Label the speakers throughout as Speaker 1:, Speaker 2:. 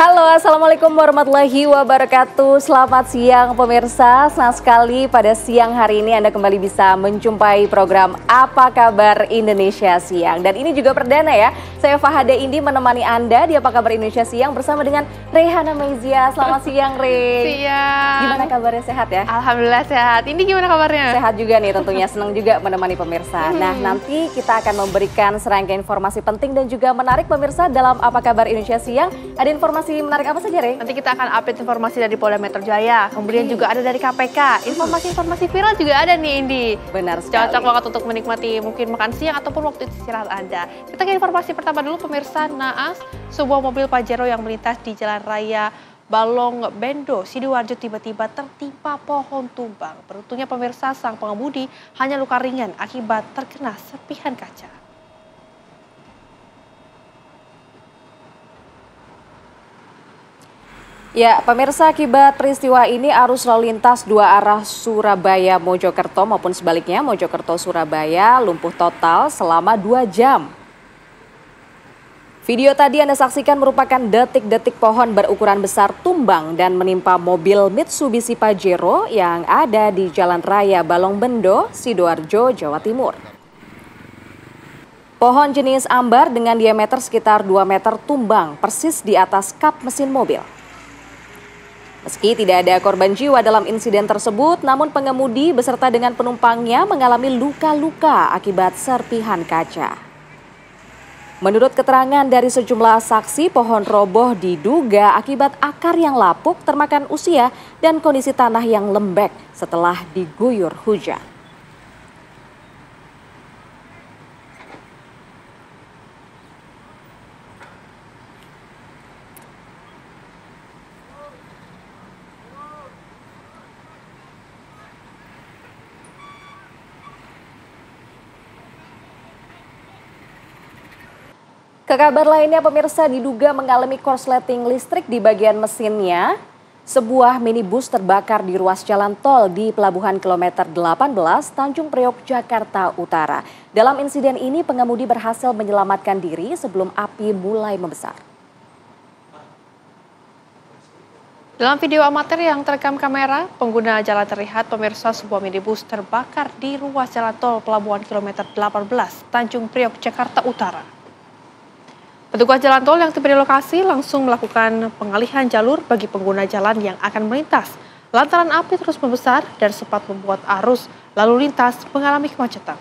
Speaker 1: Halo, Assalamualaikum warahmatullahi wabarakatuh. Selamat siang pemirsa. Senang sekali pada siang hari ini Anda kembali bisa menjumpai program Apa Kabar Indonesia Siang. Dan ini juga perdana ya, saya Fahada Indi menemani Anda di Apa Kabar Indonesia Siang bersama dengan Rehana Meizia. Selamat siang, Re.
Speaker 2: Siang.
Speaker 1: Gimana kabarnya, sehat ya?
Speaker 2: Alhamdulillah sehat. Ini gimana kabarnya?
Speaker 1: Sehat juga nih, tentunya senang juga menemani pemirsa. Nah, nanti kita akan memberikan serangkaian informasi penting dan juga menarik pemirsa dalam Apa Kabar Indonesia Siang. Ada informasi menarik apa saja, Re?
Speaker 2: Nanti kita akan update informasi dari Polda Metro Jaya. Kemudian juga ada dari KPK. Informasi-informasi viral juga ada nih, Indi.
Speaker 1: Benar sekali.
Speaker 2: Cocok banget untuk menikmati mungkin makan siang ataupun waktu istirahat Anda. Kita ke informasi pertama dulu pemirsa. Naas, sebuah mobil Pajero yang melintas di Jalan Raya Balong Bendo, Sidoarjo tiba-tiba tertimpa pohon tumbang. Beruntungnya pemirsa, sang pengemudi hanya luka ringan akibat terkena serpihan kaca.
Speaker 1: Ya, pemirsa, akibat peristiwa ini arus lalu lintas dua arah Surabaya-Mojokerto maupun sebaliknya Mojokerto-Surabaya lumpuh total selama 2 jam. Video tadi Anda saksikan merupakan detik-detik pohon berukuran besar tumbang dan menimpa mobil Mitsubishi Pajero yang ada di Jalan Raya Balong Bendo, Sidoarjo, Jawa Timur. Pohon jenis ambar dengan diameter sekitar 2 meter tumbang persis di atas kap mesin mobil. Meski tidak ada korban jiwa dalam insiden tersebut, namun pengemudi beserta dengan penumpangnya mengalami luka-luka akibat serpihan kaca. Menurut keterangan dari sejumlah saksi, pohon roboh diduga akibat akar yang lapuk termakan usia dan kondisi tanah yang lembek setelah diguyur hujan. Ke kabar lainnya, pemirsa, diduga mengalami korsleting listrik di bagian mesinnya. Sebuah minibus terbakar di ruas jalan tol di Pelabuhan Kilometer 18 Tanjung Priok, Jakarta Utara. Dalam insiden ini, pengemudi berhasil menyelamatkan diri sebelum api mulai membesar.
Speaker 2: Dalam video amatir yang terekam kamera, pengguna jalan terlihat pemirsa sebuah minibus terbakar di ruas jalan tol Pelabuhan Kilometer 18 Tanjung Priok, Jakarta Utara. Petugas jalan tol yang tiba di lokasi langsung melakukan pengalihan jalur bagi pengguna jalan yang akan melintas. Lantaran api terus membesar dan sempat membuat arus lalu lintas mengalami kemacetan.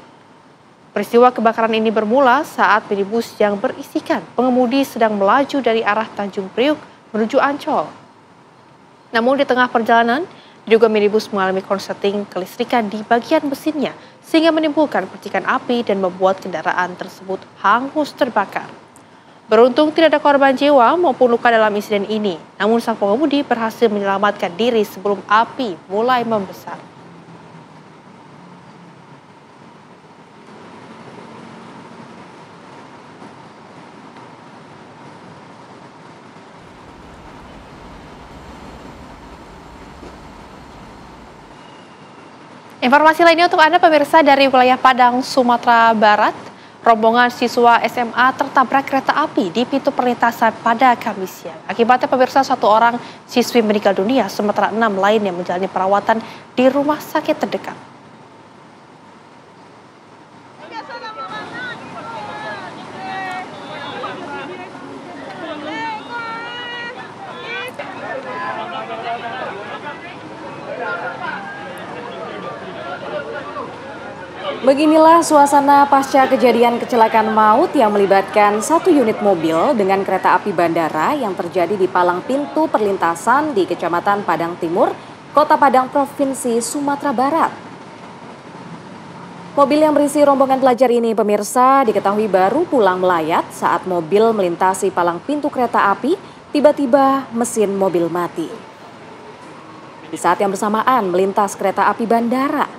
Speaker 2: Peristiwa kebakaran ini bermula saat minibus yang berisikan pengemudi sedang melaju dari arah Tanjung Priok menuju Ancol. Namun di tengah perjalanan, diduga minibus mengalami korsleting kelistrikan di bagian mesinnya sehingga menimbulkan percikan api dan membuat kendaraan tersebut hangus terbakar. Beruntung tidak ada korban jiwa maupun luka dalam insiden ini, namun sang pengemudi berhasil menyelamatkan diri sebelum api mulai membesar. Informasi lainnya untuk Anda pemirsa dari wilayah Padang, Sumatera Barat. Rombongan siswa SMA tertabrak kereta api di pintu perlintasan pada Kamis siang. Akibatnya pemirsa, 1 orang siswi meninggal dunia, sementara 6 lain yang menjalani perawatan di rumah sakit terdekat.
Speaker 1: Beginilah suasana pasca kejadian kecelakaan maut yang melibatkan 1 unit mobil dengan kereta api bandara yang terjadi di palang pintu perlintasan di Kecamatan Padang Timur, Kota Padang, Provinsi Sumatera Barat. Mobil yang berisi rombongan pelajar ini, pemirsa, diketahui baru pulang melayat saat mobil melintasi palang pintu kereta api, tiba-tiba mesin mobil mati. Di saat yang bersamaan melintas kereta api bandara.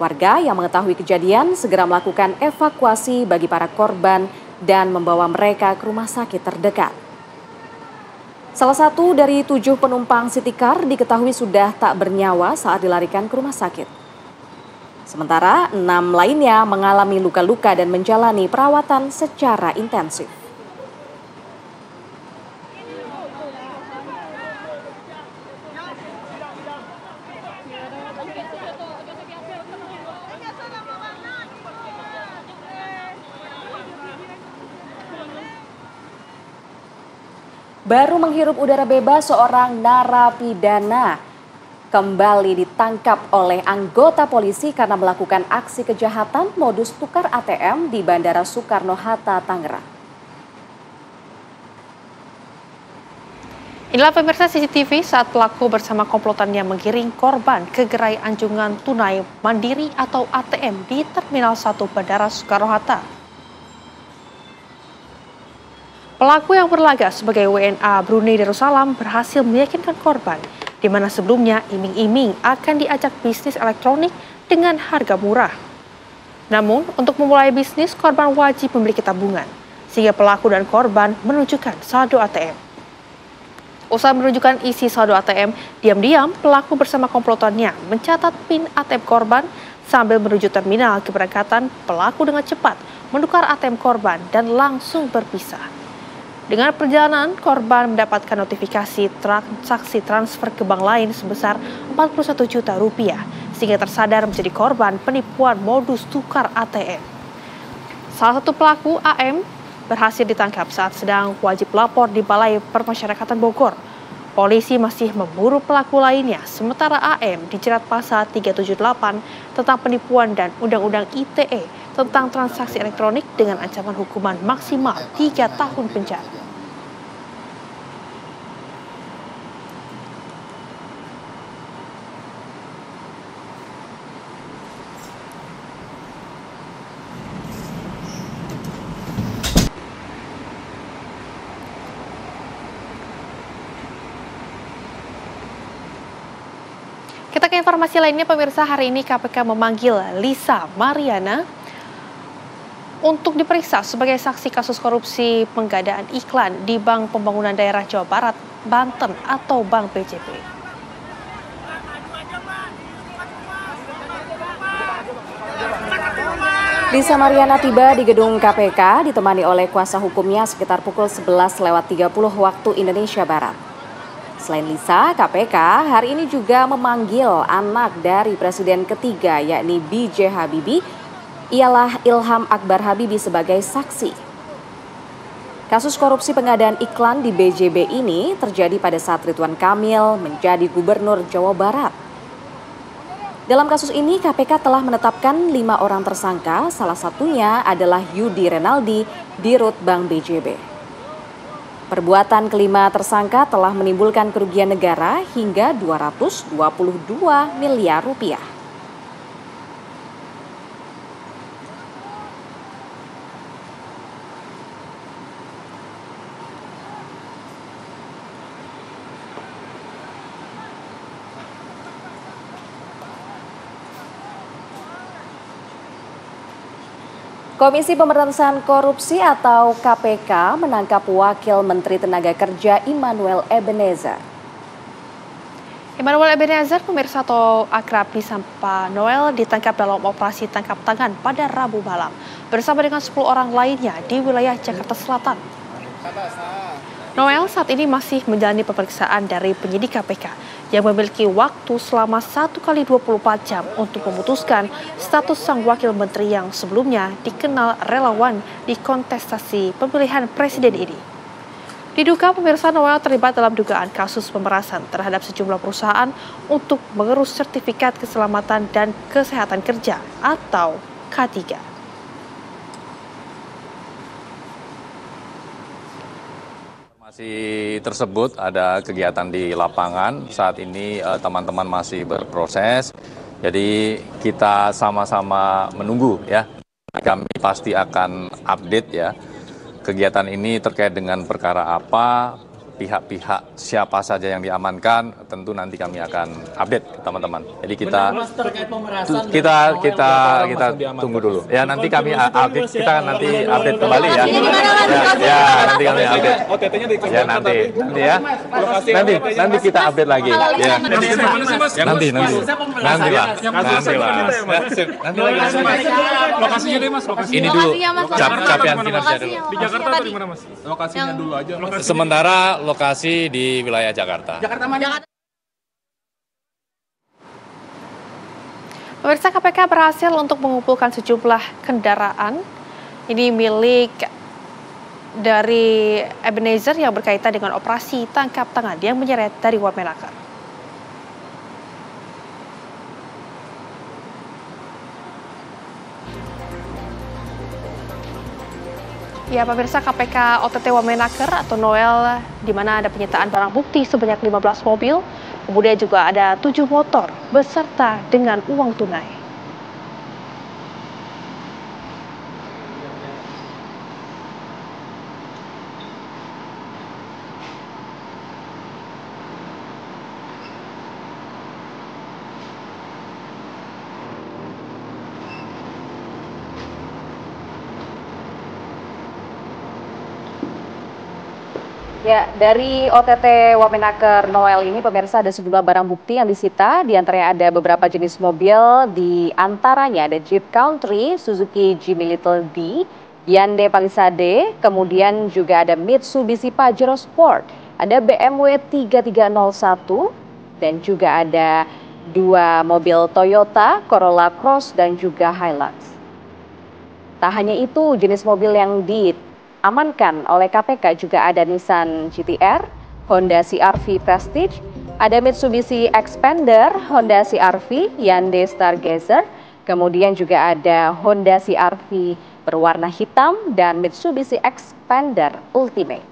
Speaker 1: Warga yang mengetahui kejadian segera melakukan evakuasi bagi para korban dan membawa mereka ke rumah sakit terdekat. Salah satu dari 7 penumpang City Car diketahui sudah tak bernyawa saat dilarikan ke rumah sakit. Sementara 6 lainnya mengalami luka-luka dan menjalani perawatan secara intensif. Baru menghirup udara bebas, seorang narapidana kembali ditangkap oleh anggota polisi karena melakukan aksi kejahatan modus tukar ATM di Bandara Soekarno-Hatta, Tangerang.
Speaker 2: Inilah pemirsa CCTV saat pelaku bersama komplotannya menggiring korban ke gerai anjungan tunai mandiri atau ATM di Terminal 1 Bandara Soekarno-Hatta. Pelaku yang berlagak sebagai WNA Brunei Darussalam berhasil meyakinkan korban, di mana sebelumnya iming-iming akan diajak bisnis elektronik dengan harga murah. Namun, untuk memulai bisnis, korban wajib memiliki tabungan, sehingga pelaku dan korban menunjukkan saldo ATM. Usai menunjukkan isi saldo ATM, diam-diam pelaku bersama komplotannya mencatat PIN ATM korban sambil menuju terminal keberangkatan. Pelaku dengan cepat menukar ATM korban dan langsung berpisah. Dengan perjalanan, korban mendapatkan notifikasi transaksi transfer ke bank lain sebesar Rp41 juta, sehingga tersadar menjadi korban penipuan modus tukar ATM. Salah satu pelaku, AM, berhasil ditangkap saat sedang wajib lapor di Balai Permasyarakatan Bogor. Polisi masih memburu pelaku lainnya, sementara AM dijerat pasal 378 tentang penipuan dan Undang-Undang ITE tentang transaksi elektronik dengan ancaman hukuman maksimal 3 tahun penjara. Kita ke informasi lainnya, pemirsa. Hari ini KPK memanggil Lisa Mariana untuk diperiksa sebagai saksi kasus korupsi pengadaan iklan di Bank Pembangunan Daerah Jawa Barat, Banten atau Bank BJB.
Speaker 1: Lisa Mariana tiba di gedung KPK ditemani oleh kuasa hukumnya sekitar pukul 11.30 waktu Indonesia Barat. Selain Lisa, KPK hari ini juga memanggil anak dari Presiden ketiga yakni B.J. Habibie, ialah Ilham Akbar Habibie sebagai saksi. Kasus korupsi pengadaan iklan di BJB ini terjadi pada saat Ridwan Kamil menjadi Gubernur Jawa Barat. Dalam kasus ini KPK telah menetapkan 5 orang tersangka, salah satunya adalah Yudi Renaldi, Dirut Bank BJB. Perbuatan kelima tersangka telah menimbulkan kerugian negara hingga 222 miliar rupiah. Komisi Pemberantasan Korupsi atau KPK menangkap Wakil Menteri Tenaga Kerja Immanuel Ebenezer.
Speaker 2: Immanuel Ebenezer, pemirsa atau akrab disapa Noel, ditangkap dalam operasi tangkap tangan pada Rabu malam bersama dengan 10 orang lainnya di wilayah Jakarta Selatan. Noel saat ini masih menjalani pemeriksaan dari penyidik KPK yang memiliki waktu selama 1 kali 24 jam untuk memutuskan status sang wakil menteri yang sebelumnya dikenal relawan di kontestasi pemilihan presiden ini. Diduga pemirsa, Noel terlibat dalam dugaan kasus pemerasan terhadap sejumlah perusahaan untuk mengurus sertifikat keselamatan dan kesehatan kerja atau K3.
Speaker 3: Informasi tersebut ada kegiatan di lapangan, saat ini teman-teman masih berproses, jadi kita sama-sama menunggu ya. Kami pasti akan update ya, kegiatan ini terkait dengan perkara apa, pihak-pihak siapa saja yang diamankan, tentu nanti kami akan update ke teman-teman. Jadi kita tunggu dulu. Ya nanti kami update, kita nanti update kembali ya. Ya nanti kami update. Ya nanti ya. Nanti kita update lagi. Ya. Nanti lah.
Speaker 4: Lokasinya deh Mas,
Speaker 3: ini dulu capaian kinerja dulu.
Speaker 4: Di Jakarta atau di mana Mas? Lokasinya dulu aja.
Speaker 3: Sementara lokasi di wilayah Jakarta.
Speaker 2: Pemirsa, KPK berhasil untuk mengumpulkan sejumlah kendaraan ini milik dari Ebenezer yang berkaitan dengan operasi tangkap tangan yang menyeret dari Wamenakar. Ya, pemirsa, KPK OTT Wamenakar atau Noel, di mana ada penyitaan barang bukti sebanyak 15 mobil, kemudian juga ada 7 motor beserta dengan uang tunai.
Speaker 1: Ya, dari OTT Wamenakar Noel ini pemirsa ada sejumlah barang bukti yang disita, di antaranya ada beberapa jenis mobil, di antaranya ada Jeep Country, Suzuki Jimny Little D, Hyundai Palisade, kemudian juga ada Mitsubishi Pajero Sport, ada BMW 3301, dan juga ada 2 mobil Toyota Corolla Cross dan juga Hilux. Tak hanya itu, jenis mobil yang diamankan oleh KPK juga ada Nissan GT-R, Honda CR-V Prestige, ada Mitsubishi Xpander, Honda CR-V, Hyundai Stargazer, kemudian juga ada Honda CR-V berwarna hitam dan Mitsubishi Xpander Ultimate.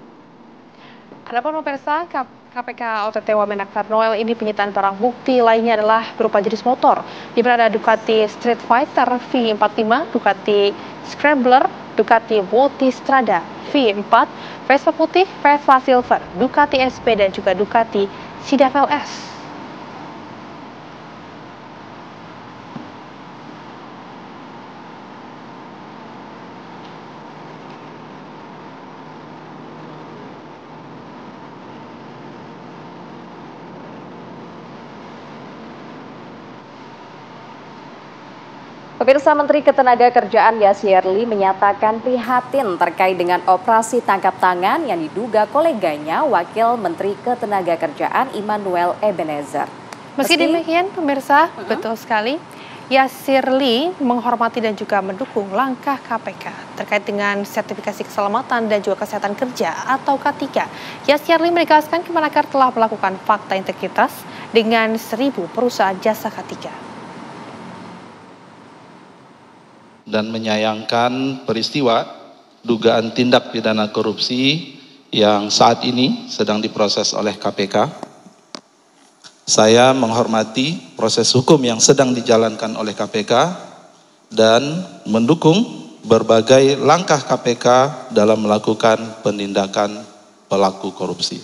Speaker 2: Adapun pemirsa, KPK OTT Wamenakar Noel ini penyitaan barang bukti lainnya adalah berupa jenis motor, di mana ada Ducati Street Fighter V45, Ducati Scrambler, Ducati Multistrada V4, Vespa putih, Vespa silver, Ducati SP dan juga Ducati Citadel S.
Speaker 1: Pemirsa, Menteri Ketenagakerjaan Yasirli menyatakan prihatin terkait dengan operasi tangkap tangan yang diduga koleganya Wakil Menteri Ketenagakerjaan Immanuel Ebenezer.
Speaker 2: Meski demikian, pemirsa, betul sekali, Yasirli menghormati dan juga mendukung langkah KPK terkait dengan sertifikasi keselamatan dan juga kesehatan kerja atau K3. Yasirli menegaskan Kemenaker telah melakukan fakta integritas dengan 1.000 perusahaan jasa K3.
Speaker 5: Dan menyayangkan peristiwa dugaan tindak pidana korupsi yang saat ini sedang diproses oleh KPK. Saya menghormati proses hukum yang sedang dijalankan oleh KPK dan mendukung berbagai langkah KPK dalam melakukan penindakan pelaku korupsi.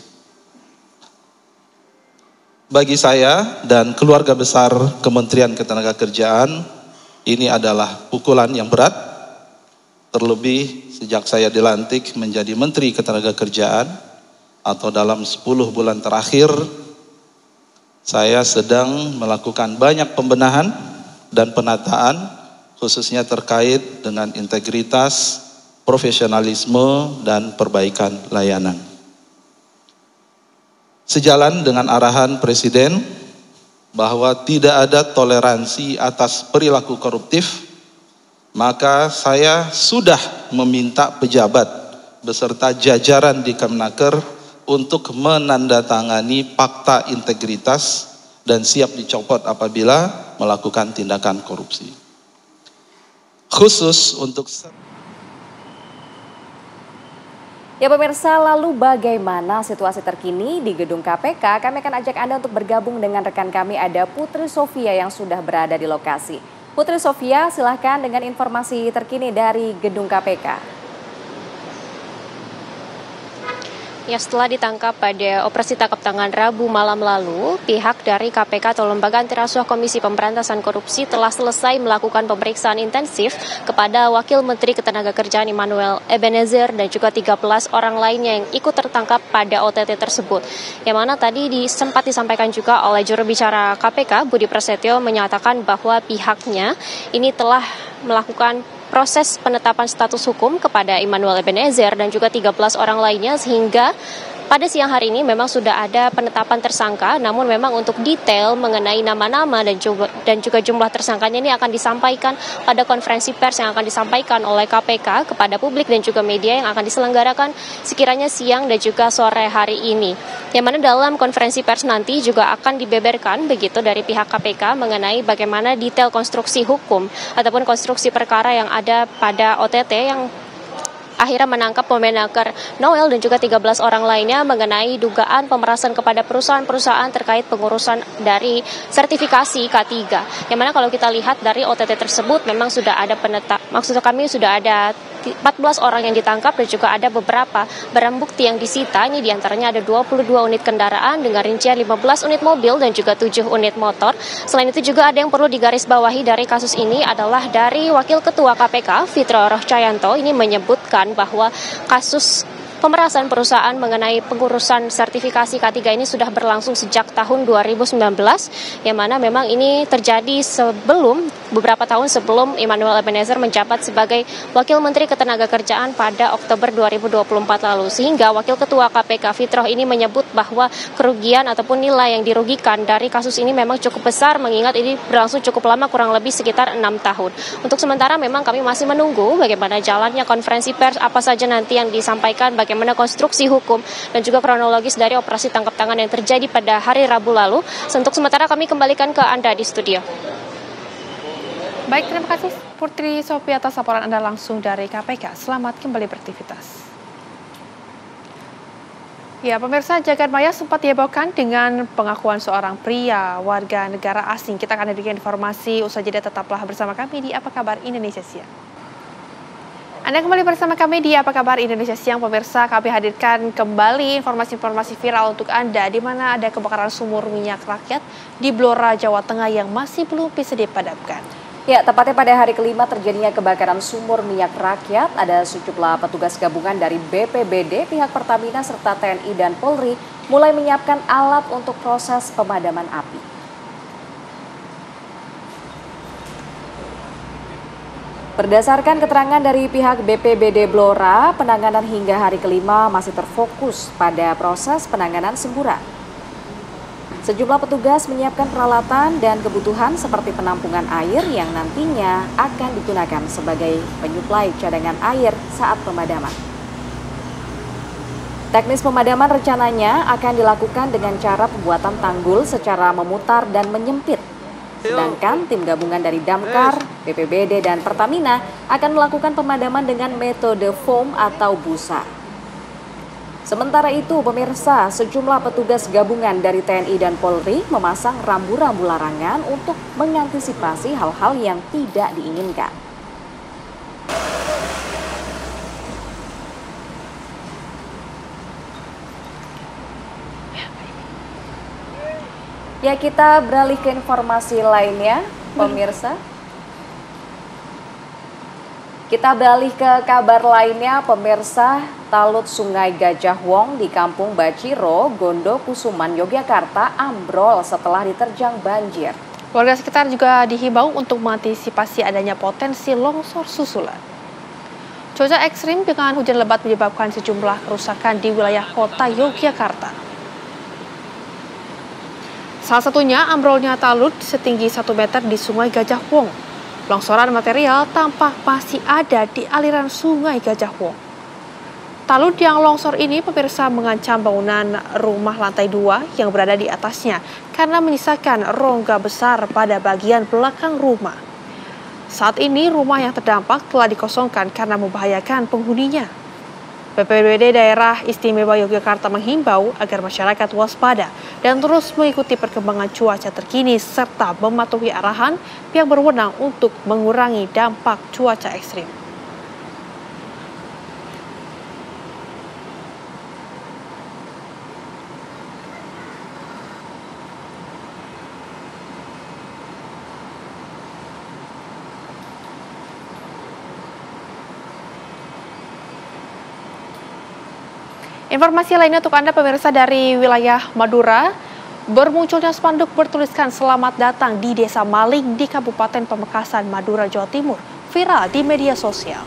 Speaker 5: Bagi saya dan keluarga besar Kementerian Ketenagakerjaan, ini adalah pukulan yang berat, terlebih sejak saya dilantik menjadi Menteri Ketenagakerjaan atau dalam 10 bulan terakhir, saya sedang melakukan banyak pembenahan dan penataan khususnya terkait dengan integritas, profesionalisme, dan perbaikan layanan. Sejalan dengan arahan Presiden bahwa tidak ada toleransi atas perilaku koruptif, maka saya sudah meminta pejabat beserta jajaran di Kemenaker untuk menandatangani fakta integritas dan siap dicopot apabila melakukan tindakan korupsi. Khusus untuk
Speaker 1: Ya pemirsa, lalu bagaimana situasi terkini di gedung KPK? Kami akan ajak Anda untuk bergabung dengan rekan kami, ada Putri Sofia yang sudah berada di lokasi. Putri Sofia, silahkan dengan informasi terkini dari gedung KPK.
Speaker 6: Ya, setelah ditangkap pada operasi tangkap tangan Rabu malam lalu, pihak dari KPK atau Lembaga Antirasuah Komisi Pemberantasan Korupsi telah selesai melakukan pemeriksaan intensif kepada Wakil Menteri Ketenagakerjaan Immanuel Ebenezer dan juga 13 orang lainnya yang ikut tertangkap pada OTT tersebut. Yang mana tadi sempat disampaikan juga oleh juru bicara KPK, Budi Prasetyo, menyatakan bahwa pihaknya ini telah melakukan proses penetapan status hukum kepada Immanuel Ebenezer dan juga 13 orang lainnya sehingga pada siang hari ini memang sudah ada penetapan tersangka, namun memang untuk detail mengenai nama-nama dan juga jumlah tersangkanya ini akan disampaikan pada konferensi pers yang akan disampaikan oleh KPK kepada publik dan juga media yang akan diselenggarakan sekiranya siang dan juga sore hari ini. Yang mana dalam konferensi pers nanti juga akan dibeberkan begitu dari pihak KPK mengenai bagaimana detail konstruksi hukum ataupun konstruksi perkara yang ada pada OTT yang akhirnya menangkap Permenaker Noel dan juga 13 orang lainnya mengenai dugaan pemerasan kepada perusahaan-perusahaan terkait pengurusan dari sertifikasi K3. Yang mana kalau kita lihat dari OTT tersebut memang sudah ada maksud kami sudah ada 14 orang yang ditangkap dan juga ada beberapa barang bukti yang disita. Ini diantaranya ada 22 unit kendaraan dengan rincian 15 unit mobil dan juga 7 unit motor. Selain itu juga ada yang perlu digarisbawahi dari kasus ini adalah dari Wakil Ketua KPK Fitro Rohcayanto ini menyebutkan bahwa kasus pemerasan perusahaan mengenai pengurusan sertifikasi K3 ini sudah berlangsung sejak tahun 2019, yang mana memang ini terjadi beberapa tahun sebelum Emmanuel Ebenezer menjabat sebagai Wakil Menteri Ketenagakerjaan pada Oktober 2024 lalu. Sehingga Wakil Ketua KPK Fitro ini menyebut bahwa kerugian ataupun nilai yang dirugikan dari kasus ini memang cukup besar, mengingat ini berlangsung cukup lama, kurang lebih sekitar 6 tahun. Untuk sementara memang kami masih menunggu bagaimana jalannya konferensi pers, apa saja nanti yang disampaikan, bagaimana konstruksi hukum dan juga kronologis dari operasi tangkap tangan yang terjadi pada hari Rabu lalu. Untuk sementara kami kembalikan ke Anda di studio.
Speaker 2: Baik, terima kasih Putri Sophie atas laporan Anda langsung dari KPK. Selamat kembali beraktivitas. Ya, pemirsa, jagat maya sempat dihebohkan dengan pengakuan seorang pria warga negara asing. Kita akan hadirkan informasi usai jeda, tetaplah bersama kami di Apa Kabar Indonesia Siang. Anda kembali bersama kami di Apa Kabar Indonesia Siang, pemirsa. Kami hadirkan kembali informasi-informasi viral untuk Anda, di mana ada kebakaran sumur minyak rakyat di Blora, Jawa Tengah yang masih belum bisa dipadamkan.
Speaker 1: Ya, tepatnya pada hari kelima terjadinya kebakaran sumur minyak rakyat, ada sejumlah petugas gabungan dari BPBD, pihak Pertamina, serta TNI dan Polri mulai menyiapkan alat untuk proses pemadaman api. Berdasarkan keterangan dari pihak BPBD Blora, penanganan hingga hari kelima masih terfokus pada proses penanganan semburan. Sejumlah petugas menyiapkan peralatan dan kebutuhan seperti penampungan air yang nantinya akan digunakan sebagai penyuplai cadangan air saat pemadaman. Teknis pemadaman rencananya akan dilakukan dengan cara pembuatan tanggul secara memutar dan menyempit. Sedangkan tim gabungan dari Damkar, BPBD, dan Pertamina akan melakukan pemadaman dengan metode foam atau busa. Sementara itu, pemirsa, sejumlah petugas gabungan dari TNI dan Polri memasang rambu-rambu larangan untuk mengantisipasi hal-hal yang tidak diinginkan. Ya, kita beralih ke informasi lainnya, pemirsa. Kita beralih ke kabar lainnya, pemirsa. Talut Sungai Gajah Wong di Kampung Baciro, Gondo Kusuman, Yogyakarta ambrol setelah diterjang banjir.
Speaker 2: Warga sekitar juga dihimbau untuk mengantisipasi adanya potensi longsor susulan. Cuaca ekstrim dengan hujan lebat menyebabkan sejumlah kerusakan di wilayah kota Yogyakarta. Salah satunya ambrolnya talut setinggi 1 meter di Sungai Gajah Wong. Longsoran material tampak masih ada di aliran Sungai Gajah Wong. Talut yang longsor ini, pemirsa, mengancam bangunan rumah lantai 2 yang berada di atasnya karena menyisakan rongga besar pada bagian belakang rumah. Saat ini rumah yang terdampak telah dikosongkan karena membahayakan penghuninya. BPBD Daerah Istimewa Yogyakarta menghimbau agar masyarakat waspada dan terus mengikuti perkembangan cuaca terkini serta mematuhi arahan pihak berwenang untuk mengurangi dampak cuaca ekstrim. Informasi lainnya untuk Anda, pemirsa, dari wilayah Madura, bermunculnya spanduk bertuliskan "Selamat datang di Desa Maling" di Kabupaten Pamekasan, Madura, Jawa Timur, viral di media sosial.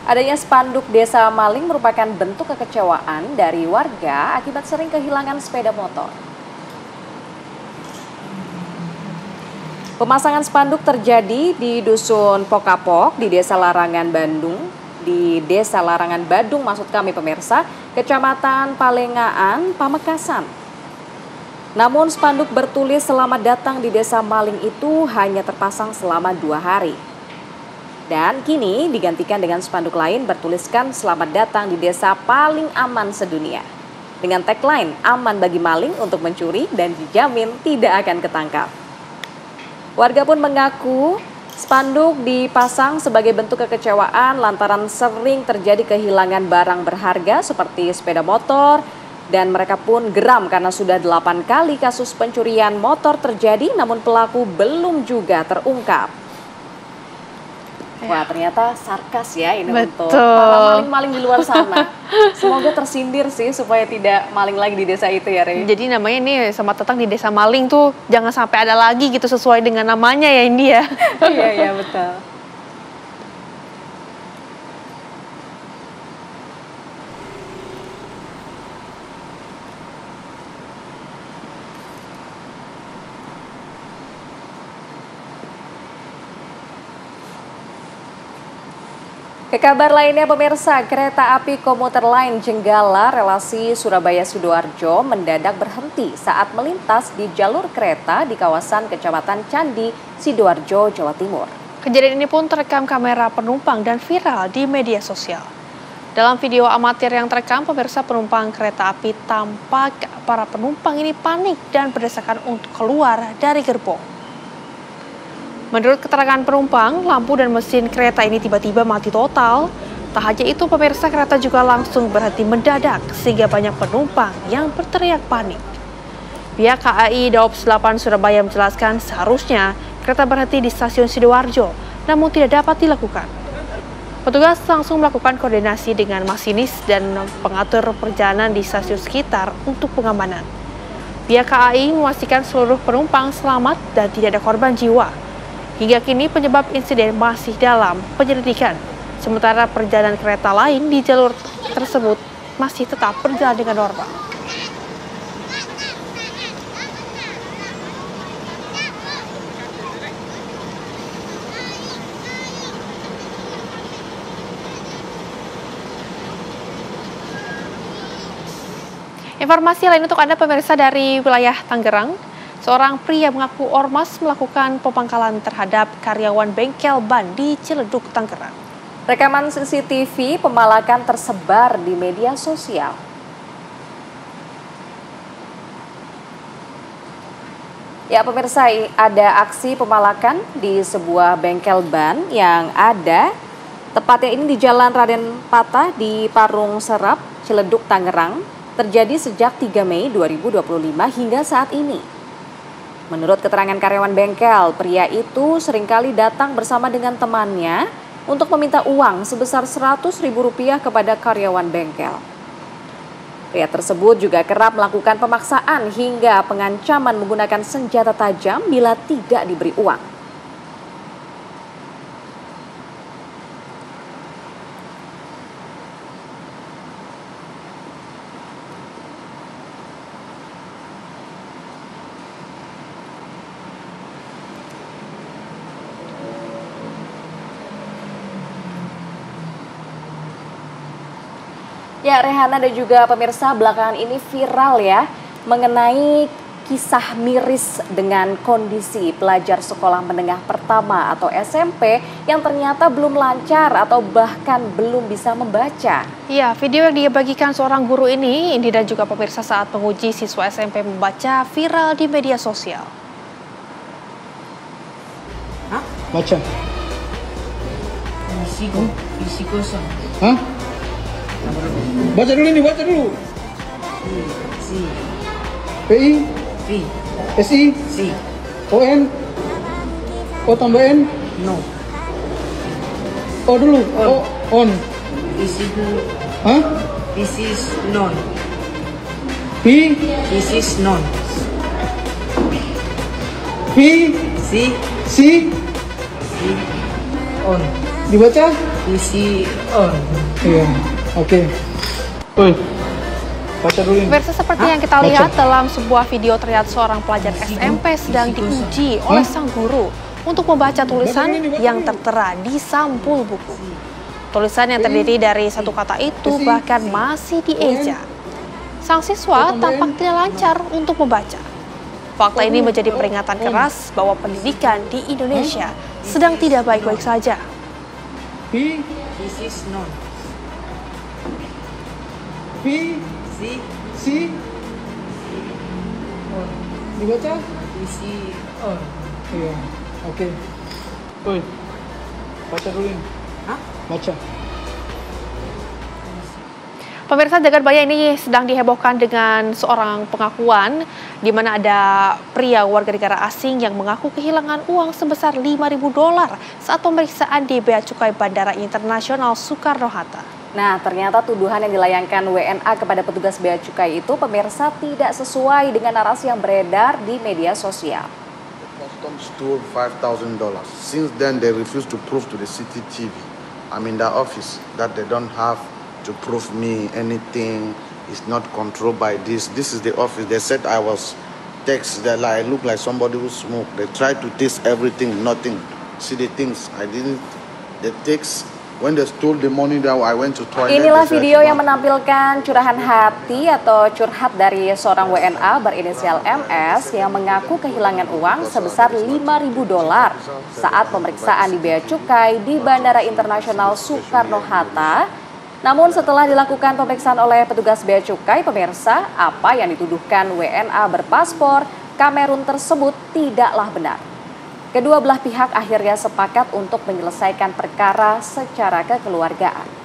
Speaker 1: Adanya spanduk Desa Maling merupakan bentuk kekecewaan dari warga akibat sering kehilangan sepeda motor. Pemasangan spanduk terjadi di Dusun Pokapok di Desa Larangan Badung, maksud kami pemirsa, Kecamatan Palengaan, Pamekasan. Namun spanduk bertulis "Selamat datang di Desa Maling" itu hanya terpasang selama 2 hari. Dan kini digantikan dengan spanduk lain bertuliskan "Selamat datang di desa paling aman sedunia" dengan tagline "Aman bagi maling untuk mencuri dan dijamin tidak akan ketangkap". Warga pun mengaku spanduk dipasang sebagai bentuk kekecewaan lantaran sering terjadi kehilangan barang berharga seperti sepeda motor, dan mereka pun geram karena sudah 8 kali kasus pencurian motor terjadi namun pelaku belum juga terungkap. Wah, ternyata sarkas ya ini. Betul. Untuk para maling-maling di luar sana. Semoga tersindir sih supaya tidak maling lagi di desa itu ya, Rey.
Speaker 2: Jadi namanya ini Selamat Datang di Desa Maling tuh jangan sampai ada lagi gitu sesuai dengan namanya ya ini ya.
Speaker 1: Iya, betul. Ke kabar lainnya pemirsa, kereta api komuter lain Jenggala relasi Surabaya-Sidoarjo mendadak berhenti saat melintas di jalur kereta di kawasan Kecamatan Candi, Sidoarjo, Jawa Timur.
Speaker 2: Kejadian ini pun terekam kamera penumpang dan viral di media sosial. Dalam video amatir yang terekam, pemirsa, penumpang kereta api tampak para penumpang ini panik dan berdesakan untuk keluar dari gerbong. Menurut keterangan penumpang, lampu dan mesin kereta ini tiba-tiba mati total. Tak hanya itu, pemirsa, kereta juga langsung berhenti mendadak sehingga banyak penumpang yang berteriak panik. Pihak KAI Daob 8 Surabaya menjelaskan seharusnya kereta berhenti di stasiun Sidoarjo, namun tidak dapat dilakukan. Petugas langsung melakukan koordinasi dengan masinis dan pengatur perjalanan di stasiun sekitar untuk pengamanan. Pihak KAI memastikan seluruh penumpang selamat dan tidak ada korban jiwa. Hingga kini penyebab insiden masih dalam penyelidikan, sementara perjalanan kereta lain di jalur tersebut masih tetap berjalan dengan normal. Informasi lain untuk Anda pemirsa dari wilayah Tangerang. Seorang pria mengaku ormas melakukan pembangkalan terhadap karyawan bengkel ban di Ciledug, Tangerang.
Speaker 1: Rekaman CCTV pemalakan tersebar di media sosial. Ya pemirsa, ada aksi pemalakan di sebuah bengkel ban yang ada tepatnya ini di Jalan Raden Patah di Parung Serap, Ciledug, Tangerang, terjadi sejak 3 Mei 2025 hingga saat ini. Menurut keterangan karyawan bengkel, pria itu seringkali datang bersama dengan temannya untuk meminta uang sebesar Rp100.000 kepada karyawan bengkel. Pria tersebut juga kerap melakukan pemaksaan hingga pengancaman menggunakan senjata tajam bila tidak diberi uang. Ya, Rehana dan juga pemirsa, belakangan ini viral ya mengenai kisah miris dengan kondisi pelajar sekolah menengah pertama atau SMP yang ternyata belum lancar atau bahkan belum bisa membaca.
Speaker 2: Ya, video yang dibagikan seorang guru ini dan juga pemirsa saat menguji siswa SMP membaca viral di media sosial.
Speaker 7: Hah? Baca. Isi kosong. Hah? Baca dulu ini, baca dulu. Si. PI. P. SI. Si. ON. O tambah N. No. O dulu. On. On. This is Hah? This is non. P. This is non. P. C. C. C. On. Dibaca?
Speaker 8: Isi on.
Speaker 7: Iya, oke. Oi, baca dulu ini.
Speaker 2: Pemirsa, seperti yang kita lihat dalam sebuah video terlihat seorang pelajar SMP sedang diuji oleh sang guru untuk membaca tulisan yang tertera di sampul buku. Tulisan yang terdiri dari satu kata itu bahkan masih dieja. Sang siswa tampak tidak lancar untuk membaca. Fakta ini menjadi peringatan keras bahwa pendidikan di Indonesia sedang tidak baik-baik saja.
Speaker 8: This is non.
Speaker 7: Si. Dibaca?
Speaker 8: Isi on.
Speaker 7: Iya, oke. Oi, baca dulu ini. Baca.
Speaker 2: Pemirsa, jagat baya ini sedang dihebohkan dengan seorang pengakuan di mana ada pria warga negara asing yang mengaku kehilangan uang sebesar $5.000 saat pemeriksaan di Bea Cukai Bandara Internasional Soekarno-Hatta.
Speaker 1: Nah, ternyata tuduhan yang dilayangkan WNA kepada petugas Bea Cukai itu, pemirsa, tidak sesuai dengan narasi yang beredar di media sosial.
Speaker 9: Customs stole $5,000. Since then, they refuse to prove to the CCTV, I'm in the office, that they don't have to prove me anything. It's not controlled by this. This is the office. They said I was text that I look like somebody who smoked. They tried to taste everything, nothing. See the things I didn't. The text when they stole the money that I went to toilet.
Speaker 1: Inilah video yang menampilkan curahan hati atau curhat dari seorang WNA berinisial MS yang mengaku kehilangan uang sebesar $5.000 saat pemeriksaan di Bea Cukai di Bandara Internasional Soekarno-Hatta. Namun setelah dilakukan pemeriksaan oleh petugas Bea Cukai, pemirsa, apa yang dituduhkan WNA berpaspor Kamerun tersebut tidaklah benar. Kedua belah pihak akhirnya sepakat untuk menyelesaikan perkara secara kekeluargaan.